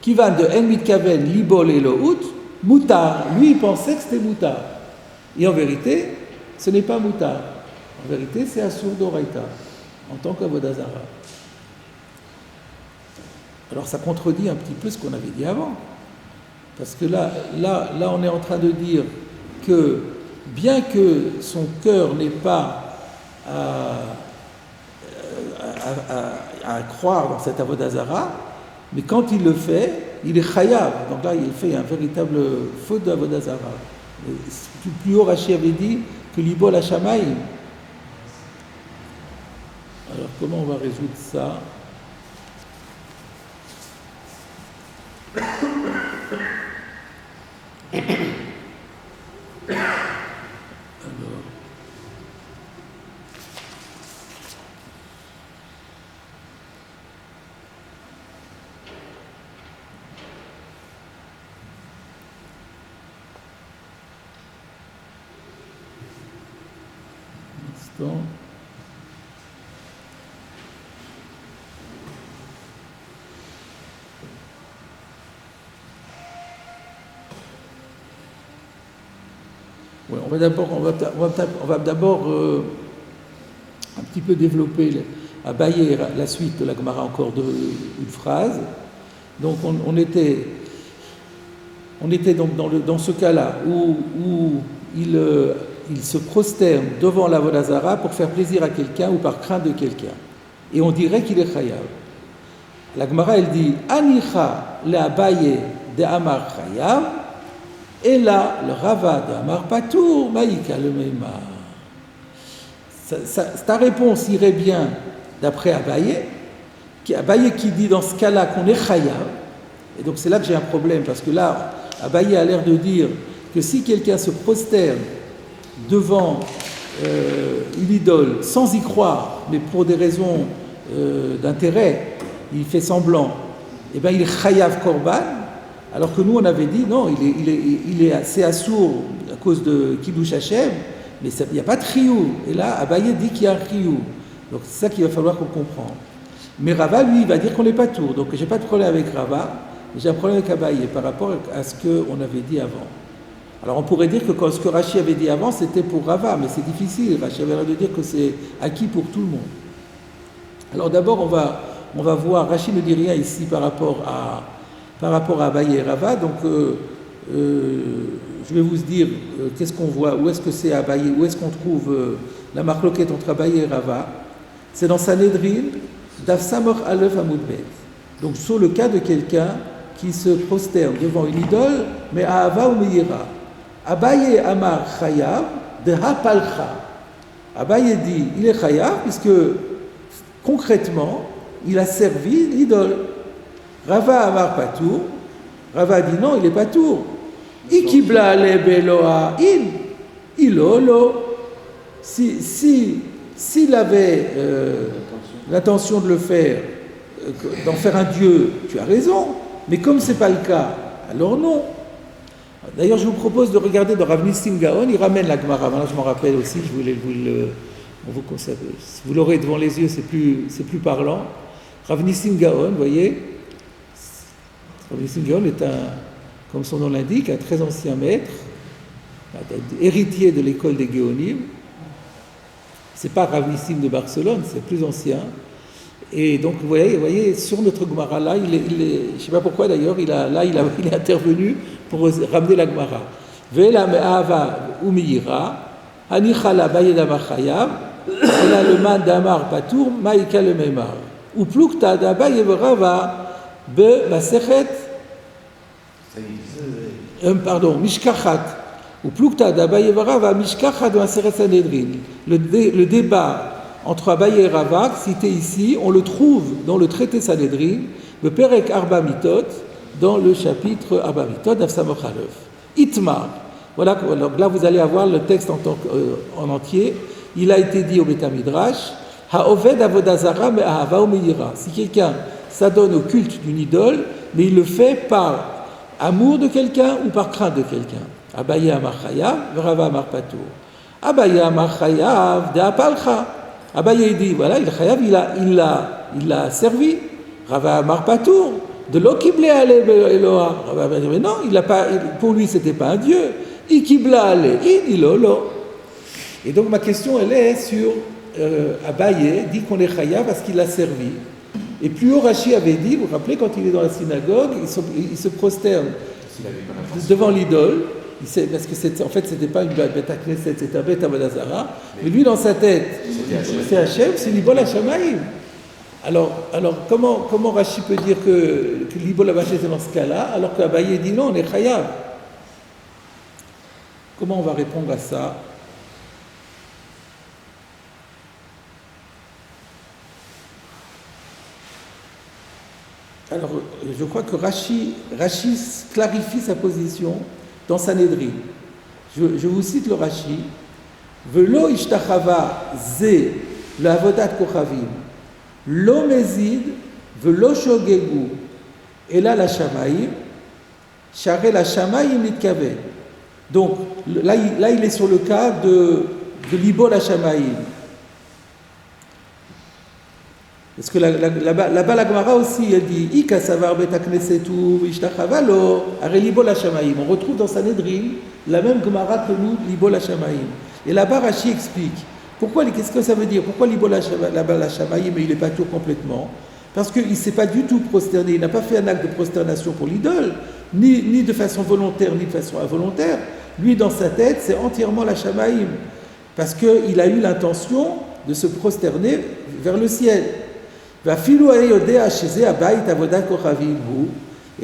qui va de En Mitkaven, Libol et Lohout, Moutar. Lui, il pensait que c'était Moutar. Et en vérité, ce n'est pas Moutar. En vérité, c'est Asur d'Oraita, en tant qu'Avodah Zara. Alors ça contredit un petit peu ce qu'on avait dit avant. Parce que là, on est en train de dire que bien que son cœur n'ait pas à croire dans cette Avodah Zara, mais quand il le fait, il est chayav. Donc là, il fait un véritable faute d'Avodah Zara. Plus haut, Rashi avait dit que l'ibol Hashamayim. Alors comment on va résoudre ça? Ouais, on va d'abord un petit peu développer à Bayer la suite de la Gemara, encore une phrase. Donc on était donc dans ce cas-là où il se prosterne devant la Avodah Zara pour faire plaisir à quelqu'un ou par crainte de quelqu'un. Et on dirait qu'il est chayav. La Gemara, elle dit Anicha le Abaye de Amar chayav, et là, le Rava de Amar Patour, Maïka le Meima. Ta réponse irait bien d'après Abaye qui dit dans ce cas-là qu'on est chayav. Et donc c'est là que j'ai un problème, parce que là, Abaye a l'air de dire que si quelqu'un se prosterne devant une idole sans y croire, mais pour des raisons d'intérêt, il fait semblant, et bien il est chayav korban, alors que nous on avait dit non, il est assez assourd à cause de Kiddush Hashem, mais il n'y a pas de chiyuv. Et là, Abaye dit qu'il y a un chiyuv. Donc c'est ça qu'il va falloir qu'on comprenne. Mais Rava, lui, il va dire qu'on n'est pas tour. Donc j'ai pas de problème avec Rava, mais j'ai un problème avec Abaye par rapport à ce qu'on avait dit avant. Alors on pourrait dire que ce que Rashi avait dit avant, c'était pour Rava, mais c'est difficile. Rashi avait l'air de dire que c'est acquis pour tout le monde. Alors d'abord, on va voir, Rachid ne dit rien ici par rapport à Abaye et Rava, donc je vais vous dire qu'est-ce qu'on voit, où est-ce que c'est Abaye, où est-ce qu'on trouve la marloquette entre Abaye et Rava. C'est dans Sanhedrin, Daf Samor Aleph Amud Bet. Donc sur le cas de quelqu'un qui se prosterne devant une idole, mais à Ava ou Meira. Abaye Amar Chayav de Hapalcha. Abaye dit, il est Chayav, puisque concrètement, il a servi l'idole. Rava Amar Patour. Rava dit non, il est Patour. Ikibla ale beloa in, ilolo. S'il avait l'intention de le faire, d'en faire un dieu, tu as raison. Mais comme ce n'est pas le cas, alors non. D'ailleurs, je vous propose de regarder dans Rav Nissim Gaon, il ramène la Gemara. Maintenant, je m'en rappelle aussi, je voulais vous l'aurez devant les yeux, c'est plus parlant. Rav Nissim Gaon, vous voyez, Rav Nissim Gaon est comme son nom l'indique, un très ancien maître, héritier de l'école des Géonim. C'est pas Rav Nissim de Barcelone, c'est plus ancien. Et donc, vous voyez, sur notre Gemara là, je ne sais pas pourquoi d'ailleurs, il est intervenu pour ramener la Gemara. Ve'ela me'ava u'miyira, anichala bayeda machayav, ela le man damar patour, ma'ika le memar. Ou plukta d'Abaye Rava be masechet, mishkachat. Ou plukta d'Abaye Rava mishkachat de masechet Sanhedrin. Le débat entre Abaye et Rava, cité ici, on le trouve dans le traité Sanhedrin, le Perek Arba Mitot, dans le chapitre Arba Mitot d'Afsamoch Aleph. Itmar. Voilà, donc là vous allez avoir le texte en entier. Il a été dit au Beth Midrash, Ha'oved avodazara me'ahava u'meira. Si quelqu'un s'adonne au culte d'une idole, mais il le fait par amour de quelqu'un ou par crainte de quelqu'un. Abaye amar chayav, Rava amar patour. Abaye amar chayav de apalcha. Abaye dit, voilà, il l'a servi. Rava amar patour. De l'okible ale Eloha. Rava dit, mais non, pour lui, c'était pas un dieu. Ikibla ale, ilolo. Et donc ma question, elle est sur Abaye, dit qu'on est chayav parce qu'il l'a servi. Et plus haut, Rashi avait dit, vous vous rappelez, quand il est dans la synagogue, il se prosterne devant l'idole. Parce que en fait, c'était pas une bête à Knesset, c'était un bête à Vodazara. Mais lui, dans sa tête, c'est Hachem, c'est l'Ibol Hashamaïm. Alors comment Rashi peut dire que l'Ibol Hashamaïm est dans ce cas-là, alors qu'Abaye dit non, on est chayav? Comment on va répondre à ça? Alors, je crois que Rashi clarifie sa position dans Sanhedrin. Je vous cite le Rashi. Velo ishtachava ze l'avodat kochavim lo mezid velo shogegu ela la shamaim share la shamaim nitkaven. Donc là il est sur le cas de l'ibol la shamaim. Parce que là-bas, la Gemara aussi, elle dit Ika savar bet aknesetu ishtachavalo arelibol hashamaim. On retrouve dans Sanhedrin la même Gemara que nous, libol hashamaim. Et là-bas, Rashi explique qu'est-ce que ça veut dire? Pourquoi libol hashamaim, mais il n'est pas tout complètement? Parce qu'il ne s'est pas du tout prosterné, il n'a pas fait un acte de prosternation pour l'idole, ni de façon volontaire, ni de façon involontaire. Lui, dans sa tête, c'est entièrement la shamaim. Parce qu'il a eu l'intention de se prosterner vers le ciel. Et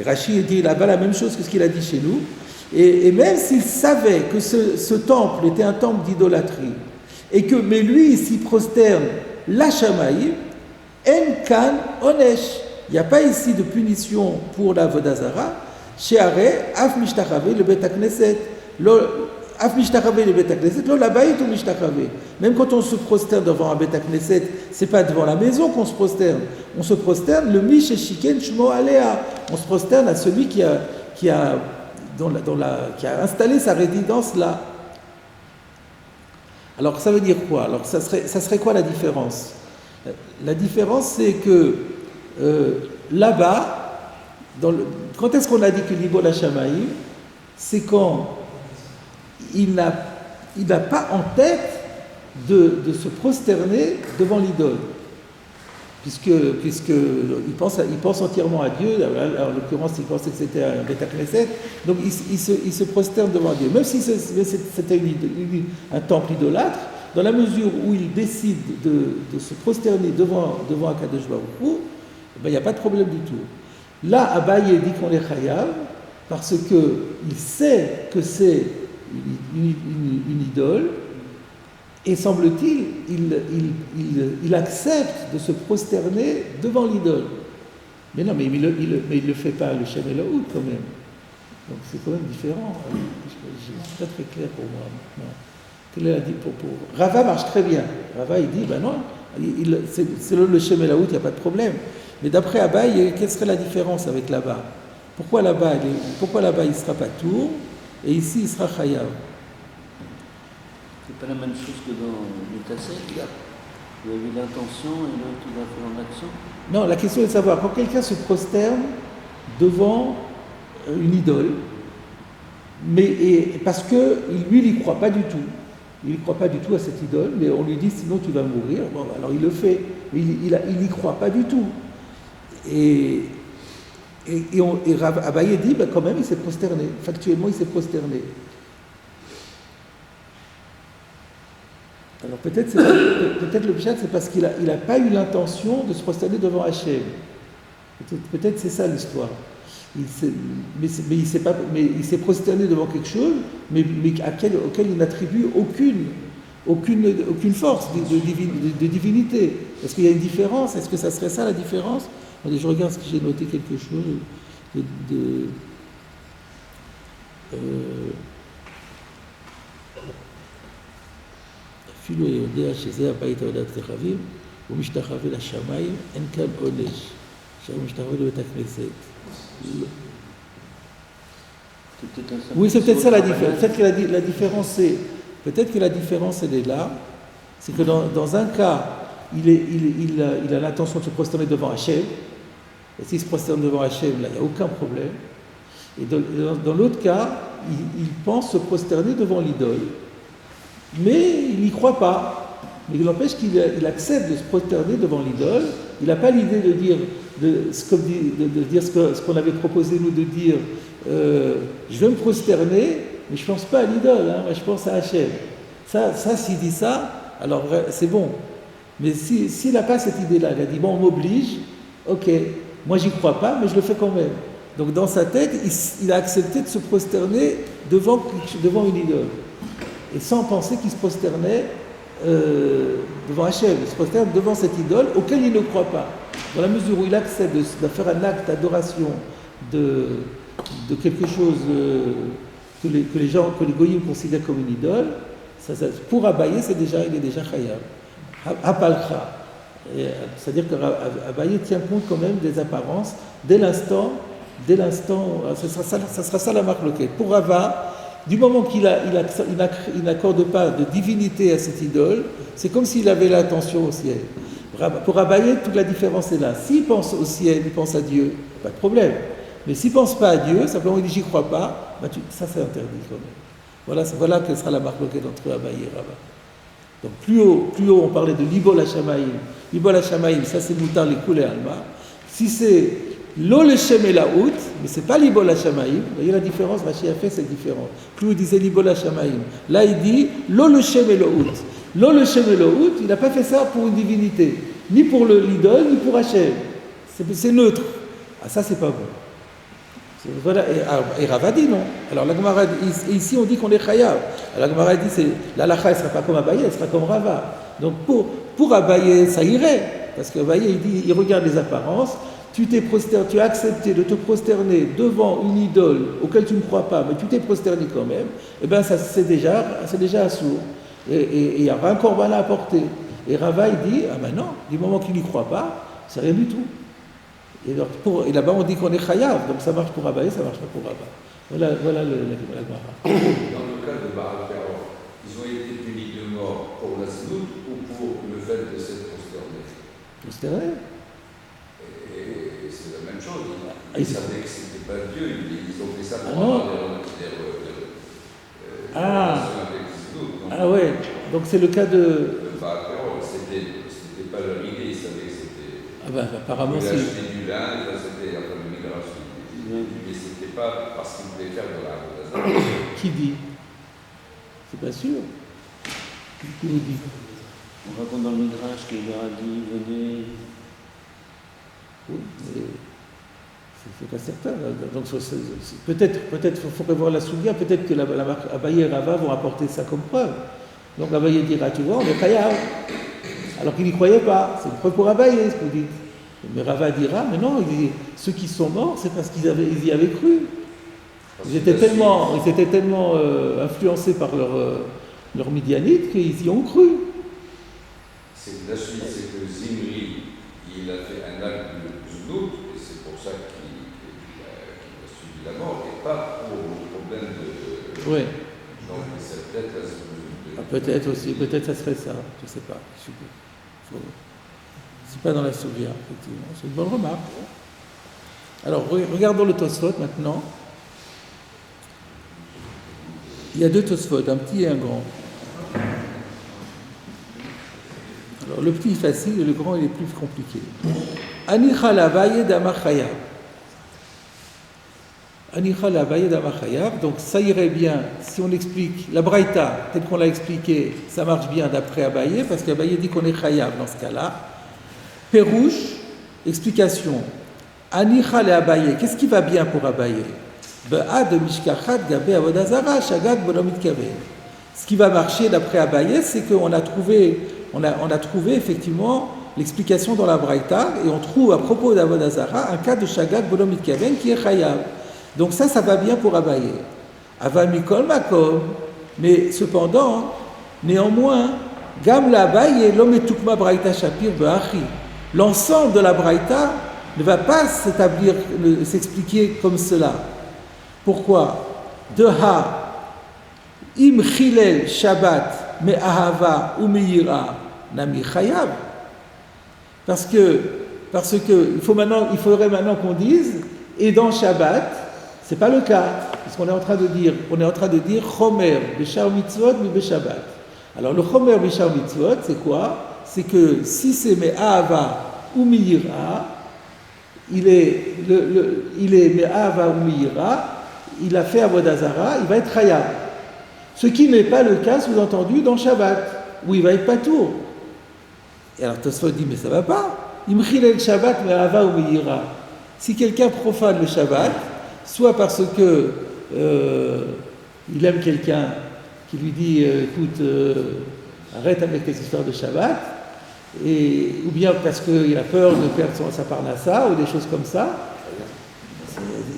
Rashi dit là-bas la même chose que ce qu'il a dit chez nous. Et même s'il savait que ce temple était un temple d'idolâtrie, mais lui il s'y prosterne la shamaïm, en kan onesh. Il n'y a pas ici de punition pour la vodazara. Sheare af mishtachave le bet hakneset. Af mishtachave le bet hakneset, lo labayit ou mishtachave. Même quand on se prosterne devant un bet hakneset, c'est pas devant la maison qu'on se prosterne. On se prosterne le mish shiken shmo alea. On se prosterne à celui qui a installé sa résidence là. Alors ça veut dire quoi? Alors ça serait quoi la différence? La différence c'est que là-bas, quand est-ce qu'on a dit que l'ibol hashamaïm? C'est quand il n'a pas en tête de se prosterner devant l'idole. il pense entièrement à Dieu. Alors, en l'occurrence, il pensait que c'était un Beth Knesset, donc il se prosterne devant Dieu. Même si c'était un temple idolâtre, dans la mesure où il décide de se prosterner devant Akadosh Baruch Hu, ben, il n'y a pas de problème du tout. Là, Abaye dit qu'on est chayav parce qu'il sait que c'est une idole, et semble-t-il, il accepte de se prosterner devant l'idole. Mais non, mais il ne le fait pas le Shem Elohut quand même. Donc c'est quand même différent. C'est pas très clair pour moi maintenant. Quelle est la pour Rava marche très bien. Rava il dit, ben non, c'est le Shem Elohut, il n'y a pas de problème. Mais d'après Abaye, quelle serait la différence avec là-bas? Pourquoi là-bas il ne sera pas tour et ici il sera chayav? C'est pas la même chose que dans le Tassé. Il y avait l'intention et l'autre il a fait en action. Non, la question est de savoir, quand quelqu'un se prosterne devant une idole, parce que lui, il n'y croit pas du tout. Il n'y croit pas du tout à cette idole, mais on lui dit sinon tu vas mourir. Bon, alors il le fait, mais il n'y croit pas du tout. Et Abaye dit, ben quand même, il s'est prosterné. Factuellement, il s'est prosterné. Alors peut-être le pshat, c'est parce qu'il n'a pas eu l'intention de se prosterner devant Hachem. Peut-être c'est ça l'histoire. Mais il s'est prosterné devant quelque chose, mais auquel il n'attribue aucune force de divinité. Est-ce qu'il y a une différence? Est-ce que ça serait ça la différence? Attendez, je regarde ce que j'ai noté quelque chose אפילו יודע שזה הבית עבודת כוכבים, הוא משתחווה לשמיים, אין כאן עונש, עכשיו הוא משתחווה לבית הכנסת. Oui, c'est peut-être ça la différence. Peut-être que la différence elle est là, c'est que dans un cas, il a l'intention de se prosterner devant Hachem, et s'il se prosterne devant Hachem, là, il n'y a aucun problème. Et dans l'autre cas, il pense se prosterner devant l'idole, mais il n'y croit pas. Mais il n'empêche qu'il accepte de se prosterner devant l'idole. Il n'a pas l'idée de dire ce qu'on avait proposé nous de dire je vais me prosterner, mais je ne pense pas à l'idole, hein, je pense à Hachem. Ça, s'il dit ça, alors c'est bon. Mais s'il n'a pas cette idée-là, il a dit bon, on m'oblige, ok, moi j'y crois pas, mais je le fais quand même. Donc dans sa tête, il a accepté de se prosterner devant une idole. Et sans penser qu'il se prosternait devant Hachem, il se prosterne devant cette idole auquel il ne croit pas. Dans la mesure où il accepte de faire un acte d'adoration de quelque chose que les goyim considèrent comme une idole, pour Abaye, il est déjà chayav. Apalcha. C'est-à-dire qu'Abaye tient compte quand même des apparences dès l'instant, ça sera ça la marque locale. Pour Rava, du moment qu'il n'accorde pas de divinité à cette idole, c'est comme s'il avait l'attention au ciel. Pour Abaye, toute la différence est là. S'il pense au ciel, il pense à Dieu, pas de problème. Mais s'il ne pense pas à Dieu, simplement il dit j'y crois pas, ça c'est interdit quand même. Voilà quelle sera la marque locale entre Abaye et Rava. Donc plus haut on parlait de l'ibol hashamaim. L'ibol hashamaim, ça c'est moutar les koulé alma. Si c'est Lo le Shem Elohut, mais c'est pas l'ibol hashamaim. Vous voyez la différence, Rashi a fait cette différence. Plus il disait l'ibol hashamaim. Là il dit Lo le Shem Elohut. Lo le Shem Elohut, il n'a pas fait ça pour une divinité, ni pour l'idole, ni pour Hachem. C'est neutre. Ah ça c'est pas bon. Voilà. Et Rava dit non. Alors la Gemara dit, ici on dit qu'on est chayav. Alors la Gemara dit la lacha elle sera pas comme Abaye, elle sera comme Rava. Donc pour Abaye ça irait, parce qu'Abaye il regarde les apparences. Tu as accepté de te prosterner devant une idole auquel tu ne crois pas, mais tu t'es prosterné quand même. Eh bien ça c'est déjà assourd. Et il y aura un korban à apporter. Et Rava il dit ah ben non, du moment qu'il n'y croit pas, c'est rien du tout. Et là-bas, on dit qu'on est chayav, donc ça marche pour Abaye, ça marche pas pour Rava. Voilà la Gemara. Dans le cas de Baal Peor, ils ont été punis de mort pour la snout ou pour le fait de s'être prosterné? Prosterné. Et c'est la même chose. Ils savaient que c'était pas Dieu, ils ont fait ça pour avoir des relations avec la snout. Ah ouais, donc c'est le cas de... Le Baal Peor, c'était pas leur idée, ils savaient que c'était... ben, apparemment, Il a c'est. acheté du lin, et là c'était en termes de migration. Mais c'était pas parce qu'il voulait faire de l'art. Qui dit? C'est pas sûr. Qui nous dit? On raconte dans le Midrash qu'il leur a dit venez. Oui, mais c'est pas certain. Donc, peut-être faut prévoir la souviens, peut-être que Abaye et Rava vont apporter ça comme preuve. Donc Abaye dira, tu vois, on est Chayav. Alors qu'il n'y croyait pas. C'est une preuve pour Abaye, ce que vous dites. Mais Rava dira, mais non, ceux qui sont morts, c'est parce qu'ils y avaient cru. Ils étaient tellement influencés par leur midianite qu'ils y ont cru. C'est la suite, c'est que Zimri, il a fait un acte de znout, et c'est pour ça qu'il a subi la mort, et pas pour le problème de. Oui. Donc c'est peut-être la znout. Peut-être aussi, peut-être ça serait ça, je ne sais pas. C'est pas dans la souviens, effectivement. C'est une bonne remarque. Alors, regardons le Tosfot maintenant. Il y a deux Tosfot, un petit et un grand. Alors, le petit est facile et le grand il est plus compliqué. Anicha l'Abaye d'Amachayav. Anicha l'Abaye d'Amachayav. Donc, ça irait bien si on explique la Braïta, telle qu'on l'a expliqué, ça marche bien d'après Abaye, parce qu'Abaye dit qu'on est Chayav dans ce cas-là. Pérouche, explication. Anicha l'Abaye. Qu'est-ce qui va bien pour Abaye? Be'ad mishkachat gabe avodazara shagag bolomit kaven. Ce qui va marcher d'après Abaye, c'est qu'on a trouvé. On a trouvé effectivement l'explication dans la Braïta et on trouve à propos d'Avodazara un cas de Shagag Bolom Mitkaven qui est Chayav. Donc ça va bien pour Abaye. Ava Mikol Makom, mais cependant, néanmoins, Gam la Abaye l'homme et Tukma Braïta Shapir Be'achi. L'ensemble de la Braïta ne va pas s'expliquer comme cela. Pourquoi? Deha Im Chilel Shabbat Me Ahava ou Meira Nami Chayav. Parce que il faudrait maintenant qu'on dise et dans Shabbat, c'est pas le cas, parce qu'on est en train de dire Chomer Beshar Mitzvot Mi Beshabbat. Alors le Chomer Beshar Mitzvot, c'est quoi? C'est que si c'est Me Ahava ou Meira, il est Me Ahava ou Meira, il a fait Avodazara, il va être Chayav. Ce qui n'est pas le cas, sous-entendu, dans Shabbat, où il va être patour. Et alors Tosfot dit, mais ça ne va pas. Imchil el Shabbat me'ava ou me'ira. Si quelqu'un profane le Shabbat, soit parce que il aime quelqu'un qui lui dit, écoute, arrête avec tes histoires de Shabbat, ou bien parce qu'il a peur de perdre sa parnassa, ou des choses comme ça,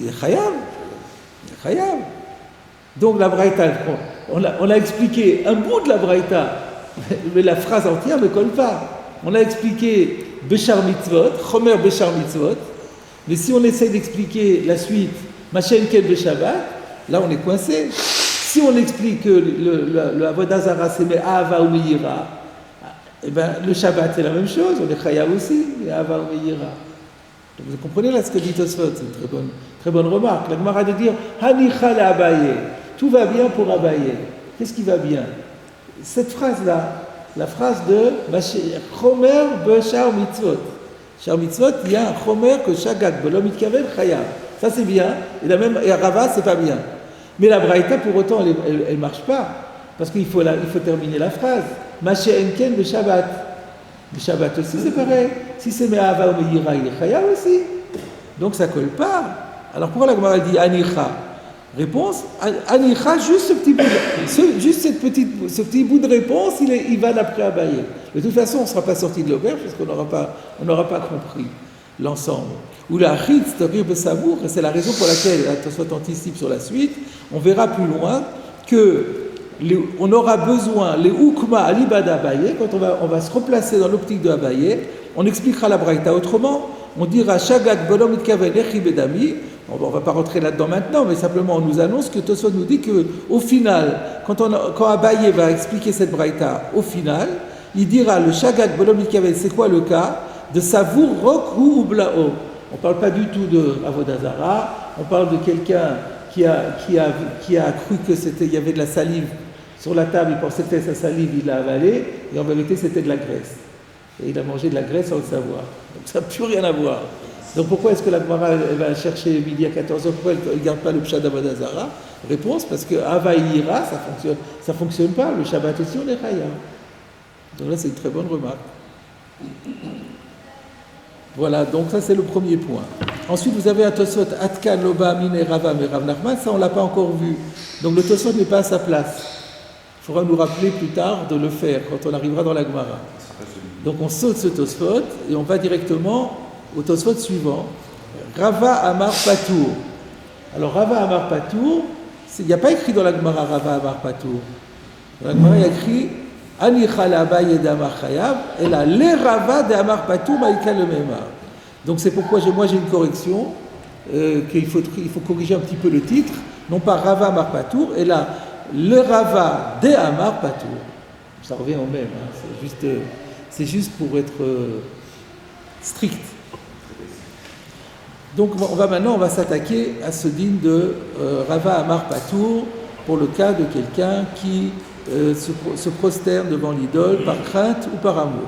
il est chayav. Il est chayav. Donc la Braïta, on a expliqué un bout de la Braïta, mais la phrase entière ne colle pas. On a expliqué Beshar Mitzvot, Chomer Beshar Mitzvot, mais si on essaie d'expliquer la suite, Machen Kel Beshabbat, là on est coincé. Si on explique que le Avodazara c'est Me'ava ou Me'ira, eh ben, le Shabbat c'est la même chose, on est Chayav aussi, Me'ava ou Me'ira. Donc vous comprenez là ce que dit Tosfot, c'est une très bonne remarque. La Gemara de dire Hanicha la Abaye, tout va bien pour Abaye. Qu'est-ce qui va bien? Cette phrase-là, la phrase de Chomer Beshar Mitzvot. Shar Mitzvot, il y a un Chomer que Shagag Belo Mitkaven Chayav. Ça c'est bien, et à Rava c'est pas bien. Mais la Braïta pour autant elle marche pas, parce qu'il faut terminer la phrase. Mashe Enken de Shabbat. Le Shabbat aussi c'est pareil. Si c'est Me'ava ou Me'ira, il est Chayav aussi. Donc ça colle pas. Alors pourquoi la Gemara dit Anicha? Réponse, Anicha, juste ce petit bout de réponse, il va d'après Abaye. De toute façon, on ne sera pas sorti de l'auberge parce qu'on n'aura pas compris l'ensemble. Ou la Chitz, Tarir Besamour, et c'est la raison pour laquelle la Tosfot anticipe sur la suite, on verra plus loin qu'on aura besoin, les Ukma Alibada Abaye, quand on va se replacer dans l'optique de Abaye, on expliquera la Braïta autrement, on dira Shagag Bolom Itkaven Echi Bedami. On ne va pas rentrer là-dedans maintenant, mais simplement on nous annonce que Tosfot nous dit qu'au final, quand Abaye va expliquer cette braïta, au final, il dira le Shagag Bolom Mitkaven, c'est quoi le cas? De Savour Rok ou Blao. On ne parle pas du tout de Avodazara, on parle de quelqu'un qui a cru qu'il y avait de la salive sur la table, il pensait que c'était sa salive, il l'a avalée, et en vérité c'était de la graisse. et il a mangé de la graisse sans le savoir. Donc ça n'a plus rien à voir. Donc pourquoi est-ce que la Gemara elle va chercher midi à 14h? Pourquoi elle ne garde pas le pshat d'Avodah Zara? Réponse, parce que Hava et Ira, ça fonctionne pas. Le Shabbat aussi, on est Chaya. Donc là, c'est une très bonne remarque. Voilà, donc ça c'est le premier point. Ensuite, vous avez un Tosfot Atkan Loba Mine Rava Merav Nachman, ça on ne l'a pas encore vu. Donc le Tosfot n'est pas à sa place. Il faudra nous rappeler plus tard de le faire quand on arrivera dans la Gemara. Donc on saute ce Tosfot et on va directement au Tosfot suivant. Rava Amar Patour. Alors Rava Amar Patour, il n'y a pas écrit dans la Gemara Rava Amar Patour. Dans la Gemara il y a écrit Ani Chalaba Yedamar Chayav, et là, les Rava de Amar Patou Maïka le Memar. Donc c'est pourquoi moi j'ai une correction, qu'il faut corriger un petit peu le titre, non pas Rava Amar Patour, et là, le Rava de Amar Patour. Ça revient au même, hein. C'est juste pour être strict. Donc on va s'attaquer à ce din de Rava Amar Patour pour le cas de quelqu'un qui se prosterne devant l'idole par crainte ou par amour.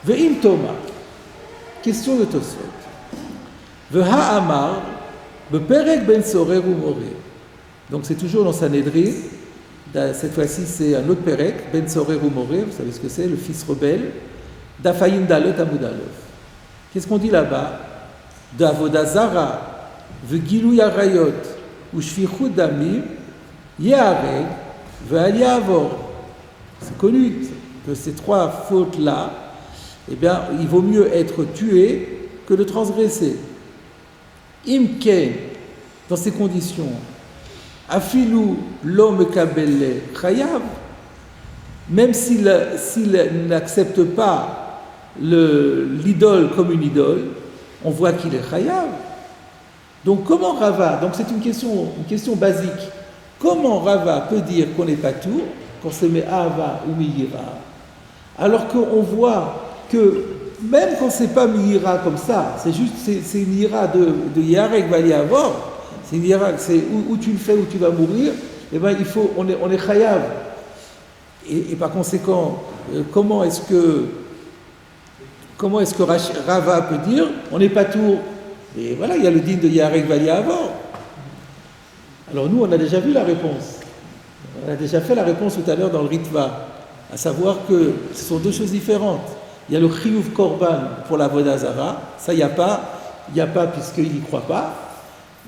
Ve'im Toma, question de Tosfot. Veha Amar, beperek ben sorer ou moré. Donc c'est toujours dans Sanhedrin. Cette fois-ci c'est un autre perek, ben sorer ou moré. Vous savez ce que c'est, le fils rebelle. D'Afayin Dalet Amud Aleph. Qu'est-ce qu'on dit là-bas? D'Avodah Zara, ve'gilou yarayot, ou shfichut damim, yareg. C'est connu que ces trois fautes-là, eh bien, il vaut mieux être tué que de transgresser. Imken, dans ces conditions, Afilou l'homme kabelle chayav, même s'il n'accepte pas l'idole comme une idole, on voit qu'il est chayav. Donc comment Rava, donc c'est une question basique. Comment Rava peut dire qu'on n'est pas tout, qu'on se met Ava ou Miyira, alors qu'on voit que même quand c'est pas Miyira comme ça, c'est une Ira de Yarek Valiavor, c'est une Ira, c'est où tu le fais, où tu vas mourir, et ben on est Chayav. Et par conséquent, comment est-ce que Rava peut dire on n'est pas tout? Et voilà, il y a le din de Yarek Valiavor. Alors nous, on a déjà vu la réponse. On a déjà fait la réponse tout à l'heure dans le Ritva, à savoir que ce sont deux choses différentes. Il y a le Chiyuv Korban pour la Avodah Zara, ça il n'y a pas puisqu'il n'y croit pas,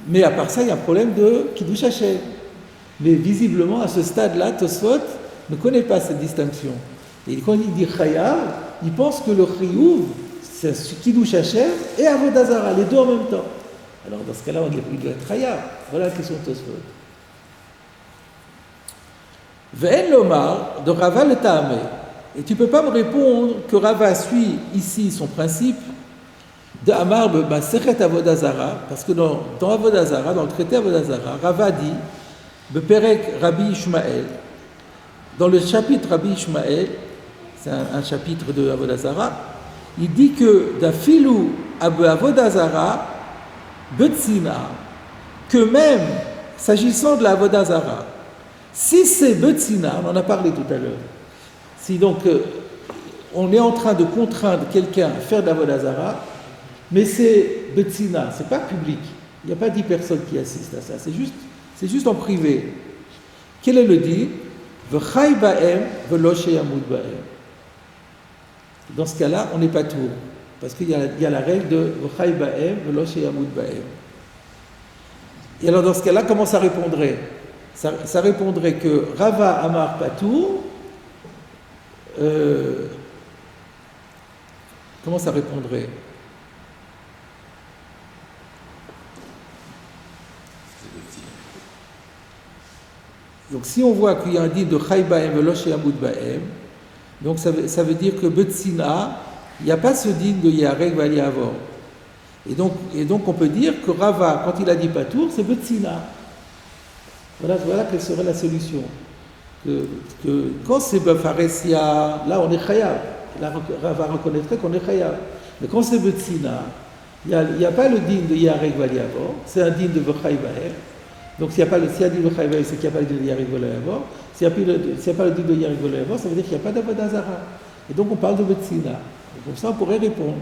mais à part ça, il y a un problème de Kiddush Hashem. Mais visiblement, à ce stade-là, Tosfot ne connaît pas cette distinction. Et quand il dit Chayav, il pense que le Chiyuv, c'est Kiddush Hashem et Avodah Zara, les deux en même temps. Alors dans ce cas-là, il doit être Chayav. Voilà la question de Tosfot. Ve'en lomar de Rava le Ta'ameh. Et tu ne peux pas me répondre que Rava suit ici son principe de Amar Sechet Avodah Zara, parce que dans Avodah Zara, dans le traité Avodah Zara, Rava dit Beperek Rabbi Ishmael, dans le chapitre Rabbi Ishmael, c'est un chapitre de Avodah Zara, il dit que d'Afilou Avodah Zara, Betzina, que même s'agissant de la Avodah Zara, si c'est Betzina, on en a parlé tout à l'heure, si donc on est en train de contraindre quelqu'un à faire de la Avodah Zara, mais c'est Betzina, c'est pas public, il n'y a pas 10 personnes qui assistent à ça, c'est juste en privé. Quel est le dit? V'chai ba'em v'lo sheyamut ba'em. Dans ce cas-là, on n'est pas tout. Parce qu'il y a la règle de V'chai ba'em v'lo sheyamut ba'em. Et alors dans ce cas-là, comment ça répondrait? Ça répondrait que Rava Amar Patou, comment ça répondrait? Donc si on voit qu'il y a un dit de Chai Ba'em v'lo sheyamut ba'em, donc ça veut dire que Betzina, il n'y a pas ce din de Yarek Valiavor. Et donc on peut dire que Rava, quand il a dit Patour, c'est Betzina. Voilà quelle serait la solution. Que quand c'est Befaresia, là on est Chayav. Là Rava reconnaîtrait qu'on est Chayav. Mais quand c'est Betzina, il n'y a pas le din de Yarek Valiavor, c'est un din de V'chai Ba'em. Donc s'il y a pas le din de V'chai Ba'em, c'est qu'il n'y a pas le din de Yarek Valiavor. S'il n'y a pas le din de Yarek Valiavor, ça veut dire qu'il n'y a pas d'Avodah Zara. et donc on parle de Betsina. Et comme ça, on pourrait répondre.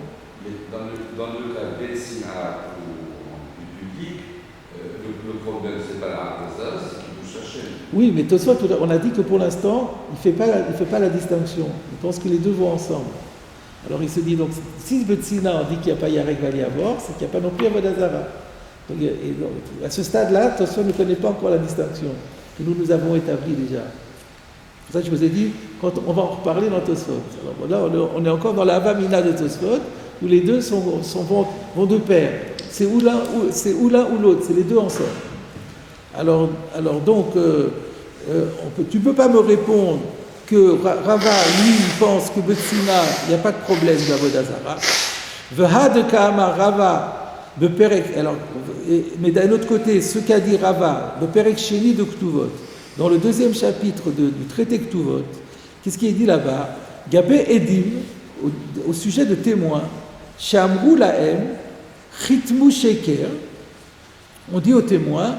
Mais dans le cas Betsina ou du public, le problème, c'est pas l'artisan, c'est qu'il vous cherchez. Oui, mais Tosfot, on a dit que pour l'instant, il ne fait pas la distinction. Il pense que les deux vont ensemble. Alors il se dit, donc, si Betsina, on dit qu'il n'y a pas Yarek Valiavor, c'est qu'il n'y a pas non plus Avodazara. Donc, à ce stade-là, Tosfot ne connaît pas encore la distinction que nous avons établie déjà. C'est pour ça que je vous ai dit, quand on va en reparler dans Tosfot. Alors là, on est encore dans la Havamina de Tosfot, où les deux vont de pair. C'est ou l'un ou l'autre, c'est les deux ensemble. Alors donc, tu ne peux pas me répondre que Rava, lui, il pense que Betsina, il n'y a pas de problème d'Avodazara. Vehad Kama Rava, mais d'un autre côté, ce qu'a dit Rava, le Perek Sheni de Ktuvot, dans le deuxième chapitre du traité Ktuvot, qu'est-ce qui est dit là-bas? Gabé Edim, au sujet de témoins, Shamrou Lahem, Chitmu Sheker, on dit aux témoins,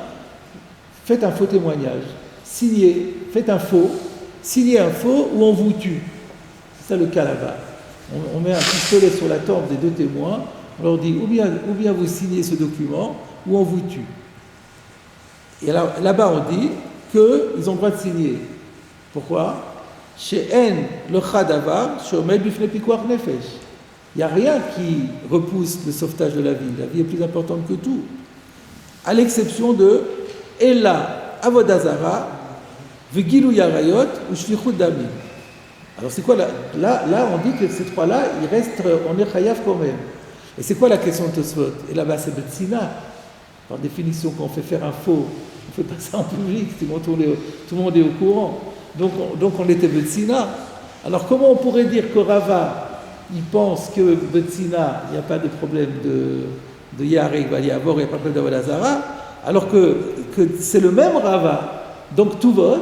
faites un faux témoignage, faites un faux, signez un faux ou on vous tue. C'est ça le cas là-bas. On met un pistolet sur la tempe des deux témoins, on leur dit ou bien vous signez ce document ou on vous tue. Et là-bas on dit qu'ils ont le droit de signer. Pourquoi? Chez En le Chadavar, chez Omed Bifne Pikuach Nefesh. Il n'y a rien qui repousse le sauvetage de la vie. La vie est plus importante que tout. À l'exception de Ella Avodazara, Vegilou Yarayot ou Shlichut Damim. Alors c'est quoi là, on dit que ces trois-là, ils restent, on est chayav quand même. Et c'est quoi la question de Tosfot? Et là-bas c'est Betsina. Par définition, quand on fait faire un faux, on ne fait pas ça en public, tout le monde est au courant. Donc on était Betsina. Alors comment on pourrait dire que Rava, il pense que Betsina, il n'y a pas de problème de Yarek Valiavor, il n'y a pas de problème d'Avodazara, alors que c'est le même Rava, donc Tuvot,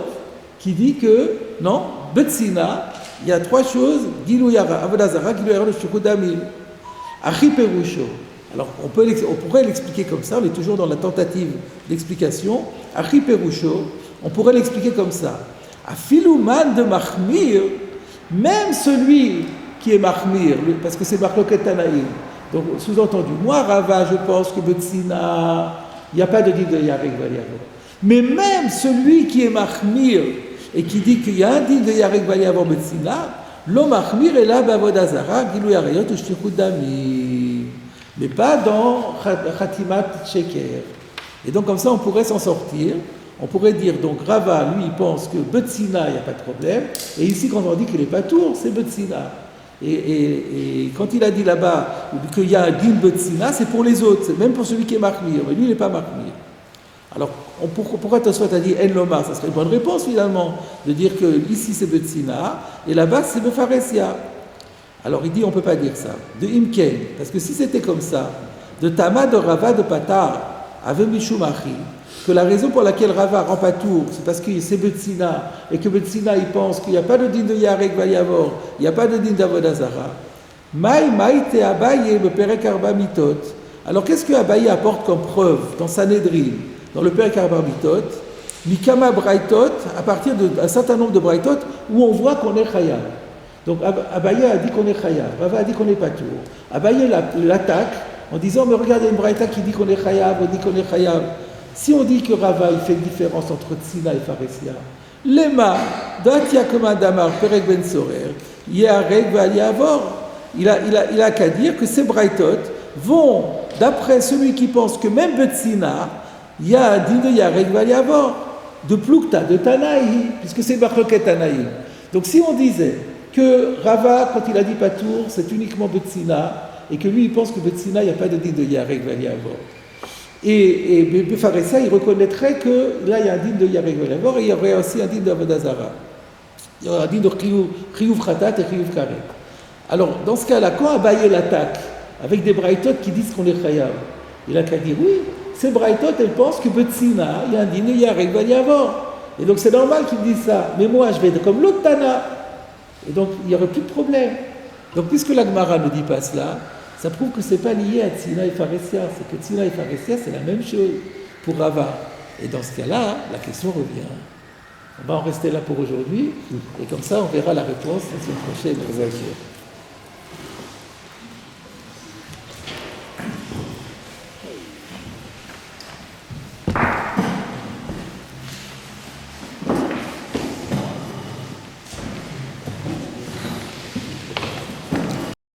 qui dit que non, Betsina, il y a trois choses, Gilou Yara, Avodazara, Gilou Yara, le Shukudamil, Achi Perusho. Alors on pourrait l'expliquer comme ça, on est toujours dans la tentative d'explication. Achi Perusho, on pourrait l'expliquer comme ça. Afilouman de Mahmir, même celui qui est Mahmir, parce que c'est Marloket Tanaïm. Donc sous-entendu, moi Rava, je pense que Betsina, il n'y a pas de din de Yarek Valiavor. Mais même celui qui est Mahmir et qui dit qu'il y a un din de Yarek Valiavor Betsina, lo Mahmir est là Bavodazara, Gilou Yarayot ou Shtichut Damim. Mais pas dans Khatimat Sheker. Et donc comme ça on pourrait s'en sortir. On pourrait dire, donc Rava, lui, il pense que Betsina, il n'y a pas de problème. Et ici, quand on dit qu'il n'est pas tour, c'est Betsina. Et quand il a dit là-bas qu'il y a un din Betsina, c'est pour les autres, c'est même pour celui qui est Mahmir. Mais lui, il n'est pas Mahmir. Alors, pourquoi Tosfot a dit En Lomar? Ça serait une bonne réponse, finalement, de dire que ici, c'est Betsina, et là-bas, c'est Befaresia. Alors, il dit, on ne peut pas dire ça. De Imken, parce que si c'était comme ça, de Tama de Rava de Patar, avec Mishumachi, que la raison pour laquelle Rava rend pas tour, c'est parce que c'est Betsina, et que Betsina, il pense qu'il n'y a pas de din de Yarek Valiavor, il n'y a pas de din d'Avodazara. Maï te Abaye le Perek Arba Mitot. Alors qu'est-ce que Abaye apporte comme preuve dans Sanhedrin, dans le Perek Arba Mitot? Mikama Braitot, à partir d'un certain nombre de Braitot, où on voit qu'on est Chayav. Donc Abaye a dit qu'on est Chayav, Rava a dit qu'on n'est pas tour. Abaye l'attaque en disant, mais regardez une Braïta qui dit qu'on est Chayav, on dit qu'on est Chayav. Si on dit que Rava il fait une différence entre Tsina et Pharesia, Lema, Datia Damar, Perek Ben Sorer, Yarek Valiavor, il a qu'à dire que ces Braïtot vont, d'après celui qui pense que même Betsina, il y a un din de Yarek Valiavor, de Plukta, de Tanaï, puisque c'est Marloket Tanaï. Donc si on disait que Rava, quand il a dit Patour, c'est uniquement Betsina, et que lui il pense que Betsina, il n'y a pas de din de Yarek Valiavor. Et Befaresia, il reconnaîtrait que là, il y a un din de Yarek Valiavor et il y aurait aussi un din d'Avodazara. Il y aurait un din de Chiyuv Khatat et Chiyuv Karet. Alors, dans ce cas-là, quand Abaye l'attaque, avec des Braïtot qui disent qu'on est Chayav, il a qu'à dire oui, ces Braïtot, elles pensent que Betsina, il y a un din de Yarek Valiavor. Et donc, c'est normal qu'ils disent ça. Mais moi, je vais être comme l'autre Tana. Et donc, il n'y aurait plus de problème. Donc, puisque la Gemara ne dit pas cela, ça prouve que ce n'est pas lié à Tsina et Pharesia, c'est que Tsina et Pharesia, c'est la même chose pour Rava. Et dans ce cas-là, la question revient. On va en rester là pour aujourd'hui, et comme ça on verra la réponse la semaine prochaine, bien sûr.